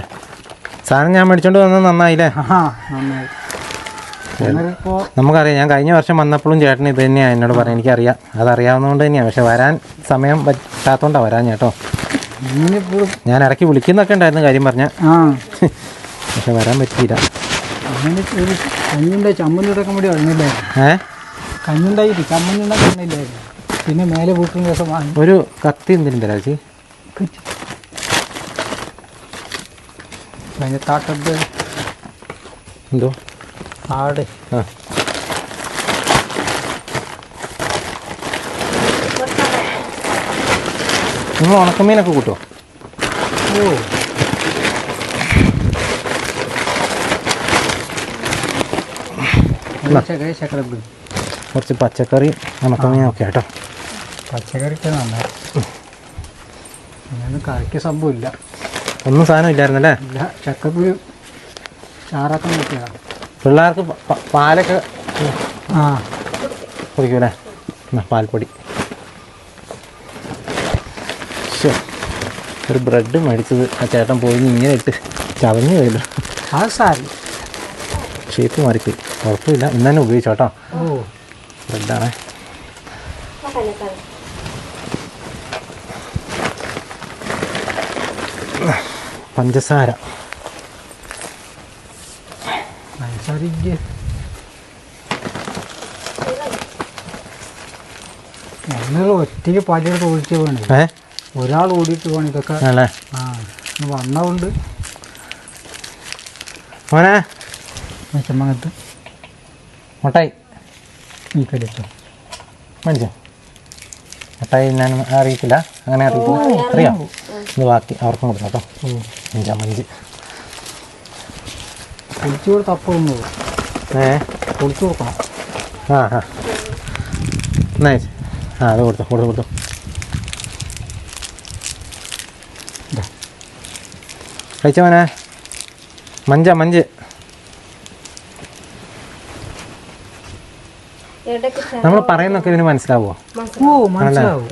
സാധനം ഞാൻ മേടിച്ചോണ്ട് വന്നത് നന്നായില്ലേ?
നന്നായി.
നമുക്കറിയാം, ഞാൻ കഴിഞ്ഞ വർഷം വന്നപ്പോഴും ചേട്ടൻ ഇത് തന്നെയാണ് എന്നോട് പറയാം. എനിക്കറിയാം, അതറിയാവുന്നതുകൊണ്ട് തന്നെയാണ്. പക്ഷെ വരാൻ സമയം പറ്റാത്തതുകൊണ്ടാണ് വരാൻ ചേട്ടോ. ഞാൻ ഇടയ്ക്ക് വിളിക്കുന്നൊക്കെ ഉണ്ടായിരുന്നു കാര്യം പറഞ്ഞാൽ, പക്ഷെ വരാൻ പറ്റിയില്ല.
കഞ്ഞുണ്ടായി ചമ്മന്തിടക്കം കൂടി വന്നില്ലായിരുന്നു. കഞ്ഞുണ്ടായിട്ട് ചമ്മന്തി ഉണ്ടാക്കാൻ വന്നില്ലായിരുന്നു. പിന്നെ മേലെ വീട്ടിന് ദിവസം വാങ്ങി.
ഒരു കത്തി എന്തിനും തരാം ചേച്ചി?
അതിൻ്റെ താട്ടത്ത്
എന്തോ
ആട്.
നിങ്ങൾ ഉണക്കമീനൊക്കെ കൂട്ടോ? കുറച്ച് പച്ചക്കറി ഉണക്കമീനൊക്കെ കേട്ടോ.
പച്ചക്കറിക്ക് നന്നായി. അങ്ങനെ കറിക്ക് സംഭവമില്ല,
ഒന്നും സാധനം ഇല്ലായിരുന്നല്ലേ?
ഇല്ല. ചക്കക്കുരു ചാറാക്കാൻ പറ്റിയതാണ്.
പിള്ളേർക്ക് പാലൊക്കെ കുടിക്കൂലേ? പാൽപ്പൊടി. ഒരു ബ്രെഡ് മേടിച്ചത് ആ ചേട്ടൻ പോയി ഇങ്ങനെ ഇട്ട് ചതഞ്ഞു പോയല്ലോ.
ആ സാരി
ഷേപ്പ് മാറിപ്പോയി. കുഴപ്പമില്ല, ഇന്ന് തന്നെ ഉപയോഗിച്ചോട്ടോ. ബ്രെഡാണേ. പഞ്ചസാര
ഞങ്ങൾ ഒറ്റയ്ക്ക് പലയിടത്ത് ഓടിച്ച് പോകണേ. ഒരാൾ ഓടിയിട്ട് പോകണം ഇതൊക്കെ.
അല്ലേ?
വന്നതുകൊണ്ട്
മോനെ
മെച്ചമങ്ങത്ത്
മുട്ടായി
നീക്കലിട്ടോ
മേടിച്ചോ. മുട്ടായി ഞാൻ അറിയിക്കില്ല, അങ്ങനെ അറിയിക്കില്ല. അറിയാം, ഇത് ബാക്കി അവർക്കും കൊടുക്കാം കേട്ടോ. മഞ്ച്
പൊളിച്ചു കൊടുത്ത് അപ്പൊന്ന് പൊളിച്ചു കൊടുക്കണം.
എന്നാ അത് കൊടുത്തു. കഴിച്ച മോനെ മഞ്ച് നമ്മൾ പറയുന്നൊക്കെ ഇതിന് മനസ്സിലാവോ?
മനസ്സിലാവും.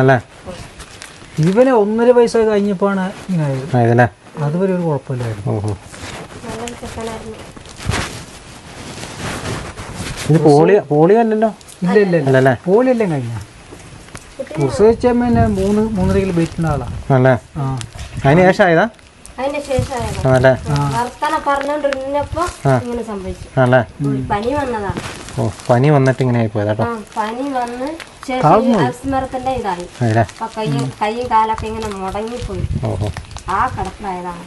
അല്ലേ?
ഇവനെ 1.5 വയസ്സ് കഴിഞ്ഞപ്പോഴാണ് ഇങ്ങനെ
ആയതല്ലേ?
അതുവരെ ഒരു കുഴപ്പമില്ലായിരുന്നു.
ഇത് പോളിയോ അല്ലല്ലോ?
ഇല്ല. പോളിയോ എല്ലാം കഴിഞ്ഞ പ്രസവിച്ചമ്മ 3.5 കിലോ വെയിറ്റുള്ള ആളാണ്.
അല്ലേ? അതിന് ശേഷം ആയതാ? പനി വന്നിട്ട് ഇങ്ങനെ ആയിപ്പോയതാ കേട്ടോ.
പനി വന്ന് അസ്മരത്തിന്റെ ഇതായി, കൈയും കാലൊക്കെ ഇങ്ങനെ മുടങ്ങിപ്പോയി. ആ കിടപ്പിലായതാണ്.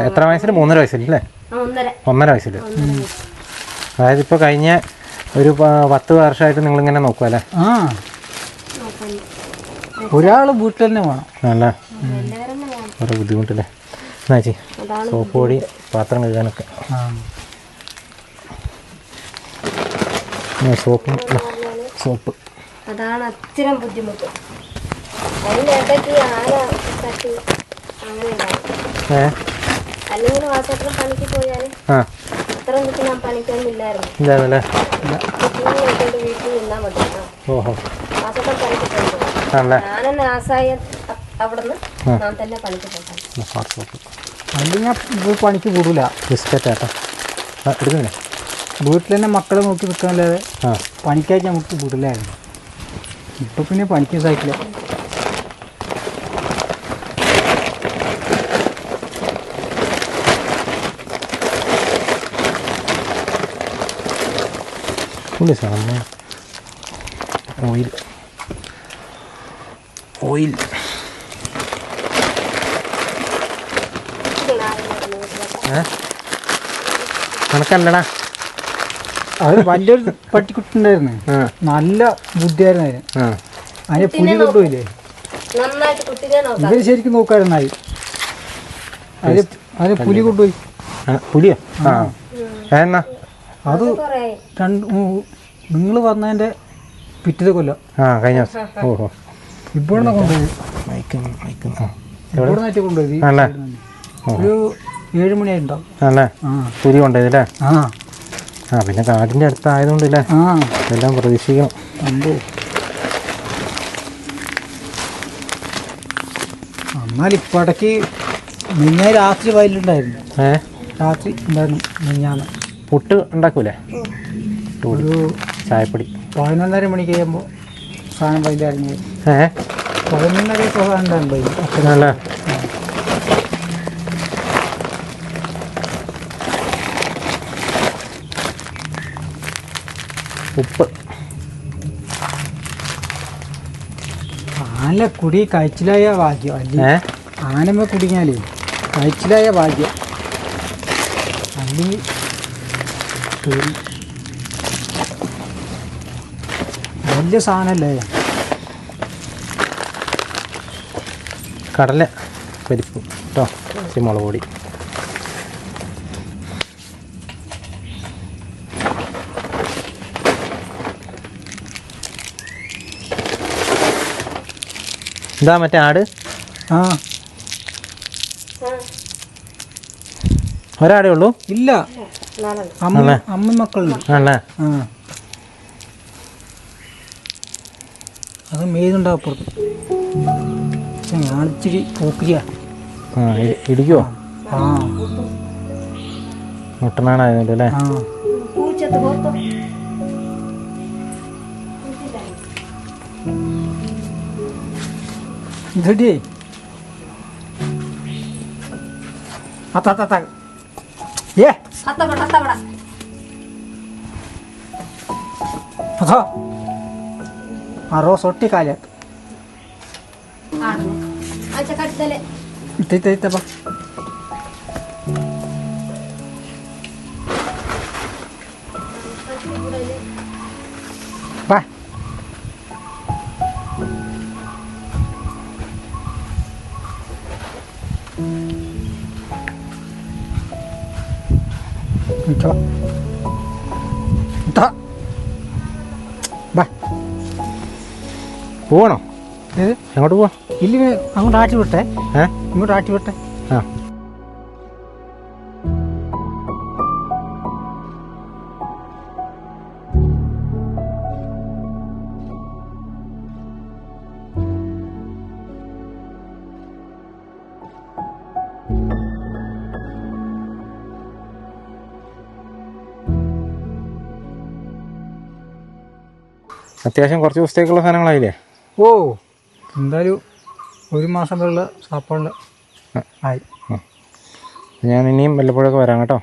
എത്ര വയസ്സിൽ? 3.5 വയസ്സിലല്ലേ? 1.5 വയസ്സിൽ. അതായത് ഇപ്പൊ കഴിഞ്ഞ ഒരു 10 വർഷമായിട്ട് നിങ്ങളിങ്ങനെ നോക്കുവല്ലേ?
ഒരാൾ വീട്ടിൽ തന്നെ വേണം.
അല്ല വേറെ ബുദ്ധിമുട്ടില്ലേ എന്നാ ചേച്ചി സോപ്പ് പൊടി പാത്രം കഴുകാനൊക്കെ സോപ്പ്
അതാണ് അത്തരം ബുദ്ധിമുട്ട്. അതിനിടയ്ക്ക് ആന തട്ടി അങ്ങനെ ഉണ്ടാവും. അല്ലെങ്കിൽ വാസേട്ടൻ പണിക്ക് പോയാൽ അത്ര ഒന്നും ഞാൻ പണിക്കൊന്നുമില്ലായിരുന്നു. വീട്ടിൽ നിന്നാൽ മതി. വാസേട്ടൻ പണിക്ക് പോയി ഞാനെന്നെ ആസായ അവിടുന്ന് ഞാൻ തന്നെ പണിക്ക് പോയി.
അല്ലെങ്കിൽ ഞാൻ പണിക്ക് കൂടില്ല. വീട്ടിൽ തന്നെ മക്കളെ നോക്കി നിൽക്കാനല്ലാതെ പണിക്കായിട്ട് നമുക്ക് കൂടില്ലായിരുന്നു. ഇപ്പൊ പിന്നെ പണിക്ക് സൈക്കിള.
Oil oil കണക്കല്ലടാ.
അത് വലിയൊരു പട്ടിക്കുട്ടുണ്ടായിരുന്നു. നല്ല ബുദ്ധിയായിരുന്നു അതിന്. അതിന് പുലി കൊണ്ടുപോയില്ലേ? ഇവര് ശരിക്കും നോക്കാറുണ്ടായി. അതിന് പുലി കൊണ്ടുപോയി.
പുലിയോ?
അത് നിങ്ങൾ വന്നതിന്റെ പിറ്റേ കൊല്ലം
കഴിഞ്ഞ ഓഹോ
ഇവിടുന്ന് കൊണ്ടുപോയി. ഇവിടുന്നായിട്ട് കൊണ്ടുപോയി. ഒരു 7 മണിയായിട്ടുണ്ടാവും.
അല്ലേ പുലി കൊണ്ടുപോയതല്ലേ? പിന്നെ കാടിന്റെ അടുത്തായതുകൊണ്ടല്ലേ എല്ലാം പ്രതീക്ഷിക്കണം.
എന്നാൽ ഇപ്പൊ ഇടയ്ക്ക് മിഞ്ഞാ രാത്രി വയലുണ്ടായിരുന്നു. രാത്രി ഉണ്ടായിരുന്നു മിഞ്ഞാന്ന്.
പുട്ട് ഉണ്ടാക്കൂലേ?
ഒരു
ചായപ്പൊടി
11:30 മണിക്ക് കഴിയുമ്പോൾ സാധനം വയലായിരുന്നു. 11:30 സാധനം ഉണ്ടായിരുന്നു.
ഉപ്പ്
ആന കുടി കഴിച്ചിലായ ഭാഗ്യം. അല്ലേ ആനമ്മ കുടിഞ്ഞാലേ കഴിച്ചിലായ ഭാഗ്യം. അല്ലെങ്കിൽ വലിയ സാധനല്ലേ.
കടല പരിപ്പ് കേട്ടോ, മുളക് പൊടി. ഇതാ മറ്റേ ആട്. ഒരാടേ ഉള്ളൂ?
ഇല്ല, അമ്മ മക്കളുണ്ട്. അത് മെയ്തുണ്ടാവും അപ്പുറത്ത്. ഞാൻ ഇച്ചിരി പോക്കിരിയാ.
ഇടിക്കുവോ? മുട്ടനാടായതുകൊണ്ട് അല്ലേ?
ഇതേ അത്ത ಏ അതോ അറോ ಸೊಟ್ಟಿ ಖಾಲಿ ಆಯ್ತು. ಇತ್ತೈತಪ್ಪ. ಬಾ
പോകണോ? എങ്ങോട്ട് പോവാ?
ഇല്ല, അങ്ങോട്ട് ആട്ടി വിട്ടെ. ഇങ്ങോട്ട് ആട്ടി വിട്ടെ.
അത്യാവശ്യം കുറച്ച് ദിവസത്തേക്കുള്ള സാധനങ്ങളായില്ലേ?
ഓ, എന്തായാലും 1 മാസം വരെയുള്ള സാപ്പാട് ആയി.
ഞാൻ ഇനിയും വല്ലപ്പോഴൊക്കെ വരാം കേട്ടോ.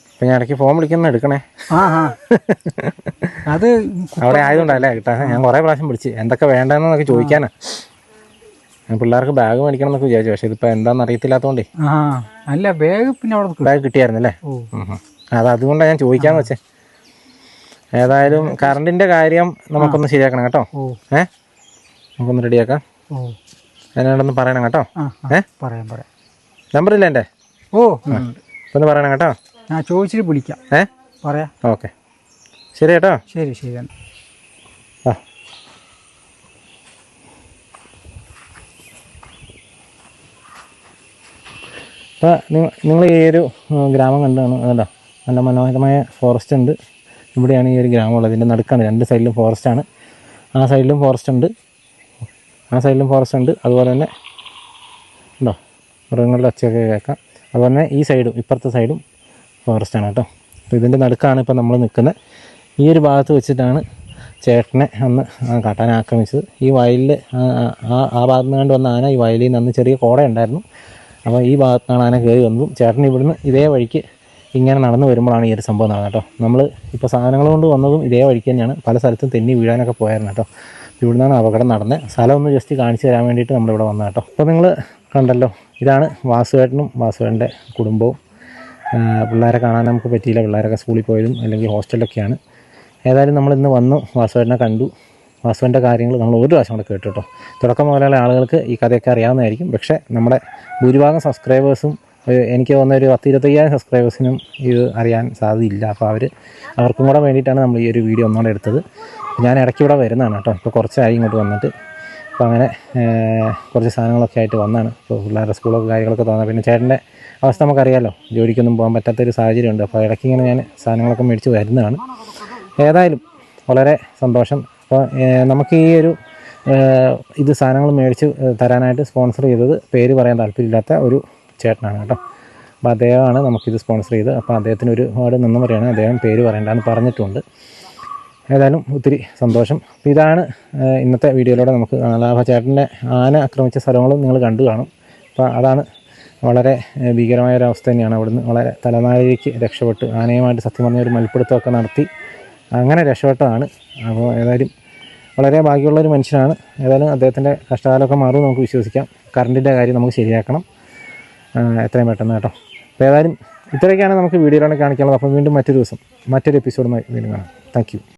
അപ്പം ഞാൻ ഇടയ്ക്ക് ഫോൺ വിളിക്കുന്ന എടുക്കണേ.
അത്
അവിടെ ആയതുകൊണ്ടല്ലേ കിട്ടാ. ഞാൻ കുറേ പ്രാവശ്യം വിളിച്ച് എന്തൊക്കെ വേണ്ടതെന്നൊക്കെ ചോദിക്കാനാ. ഞാൻ പിള്ളേർക്ക് ബാഗ് മേടിക്കണം എന്നൊക്കെ വിചാരിച്ചു. പക്ഷെ ഇതിപ്പോൾ എന്താണെന്ന് അറിയത്തില്ലാത്തതുകൊണ്ടേ.
അല്ല, ബാഗ് പിന്നെ അവിടെ
ബാഗ് കിട്ടിയായിരുന്നല്ലേ? അതുകൊണ്ടാണ് ഞാൻ ചോദിക്കാന്ന് വെച്ചേ. ഏതായാലും കറണ്ടിന്റെ കാര്യം നമുക്കൊന്ന് ശരിയാക്കണം കേട്ടോ. നമുക്കൊന്ന് റെഡിയാക്കാം.
ഓ
അതിനോടൊന്ന് പറയണം കേട്ടോ.
പറയാം
നമ്പറില്ല എൻ്റെ?
ഓ
ഒന്ന് പറയണം കേട്ടോ.
ഞാൻ ചോദിച്ചിട്ട് വിളിക്കാം. പറയാം.
ഓക്കെ, ശരി കേട്ടോ.
ശരി തന്നെ.
ആ അപ്പോൾ നിങ്ങൾ ഈ ഒരു ഗ്രാമം കണ്ടാണ് കേട്ടോ. നല്ല മനോഹരമായ ഫോറസ്റ്റ് ഉണ്ട്. ഇവിടെയാണ് ഈ ഒരു ഗ്രാമം ഉള്ളത്. ഇതിൻ്റെ നടുക്കാണ്, 2 സൈഡിലും ഫോറസ്റ്റാണ്. ആ സൈഡിലും ഫോറസ്റ്റ് ഉണ്ട്, അതുപോലെ തന്നെ ഉണ്ടോ മൃഗങ്ങളുടെ ഒച്ചയൊക്കെ കേൾക്കാം. അതുപോലെ തന്നെ ഈ സൈഡും ഇപ്പുറത്തെ സൈഡും ഫോറസ്റ്റാണ് കേട്ടോ. അപ്പോൾ ഇതിൻ്റെ നടുക്കാണ് ഇപ്പോൾ നമ്മൾ നിൽക്കുന്നത്. ഈ ഒരു ഭാഗത്ത് വെച്ചിട്ടാണ് ചേട്ടനെ അന്ന് കാട്ടാന ആക്രമിച്ചത്. ഈ വയലിൽ ആ ഭാഗത്ത് നിന്ന് വന്ന ആന ഈ വയലിൽ നിന്ന് അന്ന് ചെറിയ കോട ഉണ്ടായിരുന്നു. അപ്പോൾ ഈ ഭാഗത്താണ് ആന കയറി വന്നതും ചേട്ടൻ ഇവിടുന്ന് ഇതേ വഴിക്ക് ഇങ്ങനെ നടന്നു വരുമ്പോഴാണ് ഈ ഒരു സംഭവം നടന്നത് കേട്ടോ. നമ്മൾ ഇപ്പോൾ സാധനങ്ങൾ കൊണ്ട് വന്നതും ഇതേ വഴിക്ക് തന്നെയാണ്. പല സ്ഥലത്തും തെന്നി വീഴാനൊക്കെ പോയായിരുന്നു കേട്ടോ. ഇവിടുന്നാണ് അപകടം നടന്നത്. സ്ഥലം ഒന്ന് ജസ്റ്റ് കാണിച്ചു തരാൻ വേണ്ടിയിട്ട് നമ്മളിവിടെ വന്ന കേട്ടോ. അപ്പോൾ നിങ്ങൾ കണ്ടല്ലോ, ഇതാണ് വാസുവേട്ടനും വാസുവേട്ടൻ്റെ കുടുംബവും. പിള്ളേരെ കാണാൻ നമുക്ക് പറ്റിയില്ല, പിള്ളേരൊക്കെ സ്കൂളിൽ പോയതും അല്ലെങ്കിൽ ഹോസ്റ്റലിലൊക്കെയാണ്. ഏതായാലും നമ്മളിന്ന് വന്നു, വാസുവേട്ടനെ കണ്ടു. വാസുവിൻ്റെ കാര്യങ്ങൾ നമ്മൾ ഒരു പ്രാവശ്യം കൂടെ കേട്ടു കേട്ടോ. തുടക്കം മുതലുള്ള ആളുകൾക്ക് ഈ കഥയൊക്കെ അറിയാവുന്നതായിരിക്കും. പക്ഷേ നമ്മുടെ ഭൂരിഭാഗം സബ്സ്ക്രൈബേഴ്സും എനിക്ക് തോന്നുന്ന ഒരു 10-25,000 സബ്സ്ക്രൈബേഴ്സിനും ഇത് അറിയാൻ സാധ്യതയില്ല. അപ്പോൾ അവർക്കും കൂടെ വേണ്ടിയിട്ടാണ് നമ്മൾ ഈ ഒരു വീഡിയോ ഒന്നുകൂടെ എടുത്തത്. ഞാൻ ഇടയ്ക്ക് ഇവിടെ വരുന്നതാണ് കേട്ടോ. ഇപ്പോൾ കുറച്ചായി ഇങ്ങോട്ട് വന്നിട്ട്. അപ്പോൾ അങ്ങനെ കുറച്ച് സാധനങ്ങളൊക്കെ ആയിട്ട് വന്നതാണ്. ഇപ്പോൾ പിള്ളേരുടെ സ്കൂളൊക്കെ കാര്യങ്ങളൊക്കെ തോന്നുന്നത്. പിന്നെ ചേട്ടൻ്റെ അവസ്ഥ നമുക്കറിയാമല്ലോ, ജോലിക്കൊന്നും പോകാൻ പറ്റാത്തൊരു സാഹചര്യമുണ്ട്. അപ്പോൾ ഇടയ്ക്ക് ഇങ്ങനെ ഞാൻ സാധനങ്ങളൊക്കെ മേടിച്ച് വരുന്നതാണ്. ഏതായാലും വളരെ സന്തോഷം. അപ്പോൾ നമുക്ക് ഈ ഒരു ഇത് സാധനങ്ങൾ മേടിച്ച് തരാനായിട്ട് സ്പോൺസർ ചെയ്തത് പേര് പറയാൻ താല്പര്യമില്ലാത്ത ഒരു ചേട്ടനാണ് കേട്ടോ. അപ്പോൾ അദ്ദേഹമാണ് നമുക്കിത് സ്പോൺസർ ചെയ്തത്. അപ്പോൾ അദ്ദേഹത്തിന് ഒരുപാട് നന്ദി പറയുകയാണ്. അദ്ദേഹം പേര് പറയേണ്ടതെന്ന് പറഞ്ഞിട്ടുണ്ട്. ഏതായാലും ഒത്തിരി സന്തോഷം. അപ്പോൾ ഇതാണ് ഇന്നത്തെ വീഡിയോയിലൂടെ നമുക്ക് കാണാം. ചേട്ടൻ്റെ ആന ആക്രമിച്ച സ്ഥലങ്ങളും നിങ്ങൾ കണ്ടു കാണും. അപ്പോൾ അതാണ് വളരെ ഭീകരമായ ഒരു അവസ്ഥ തന്നെയാണ്. അവിടുന്ന് വളരെ തലനാരിഴയ്ക്ക് രക്ഷപ്പെട്ട് ആനയുമായിട്ട് സത്യം പറഞ്ഞ ഒരു മൽപ്പിടുത്തമൊക്കെ നടത്തി അങ്ങനെ രക്ഷപ്പെട്ടതാണ്. അപ്പോൾ ഏതായാലും വളരെ ഭാഗ്യമുള്ളൊരു മനുഷ്യനാണ്. ഏതായാലും അദ്ദേഹത്തിൻ്റെ കഷ്ടകാലമൊക്കെ മാറും നമുക്ക് വിശ്വസിക്കാം. കറണ്ടിൻ്റെ കാര്യം നമുക്ക് ശരിയാക്കണം എത്രയും പെട്ടെന്ന് കേട്ടോ. അപ്പോൾ ഏതായാലും ഇത്രയൊക്കെയാണ് നമുക്ക് വീഡിയോയിലാണ് കാണിക്കാനുള്ളത്. അപ്പോൾ വീണ്ടും മറ്റൊരു ദിവസം മറ്റൊരു എപ്പിസോഡുമായി വീണ്ടും കാണാം. Thank you.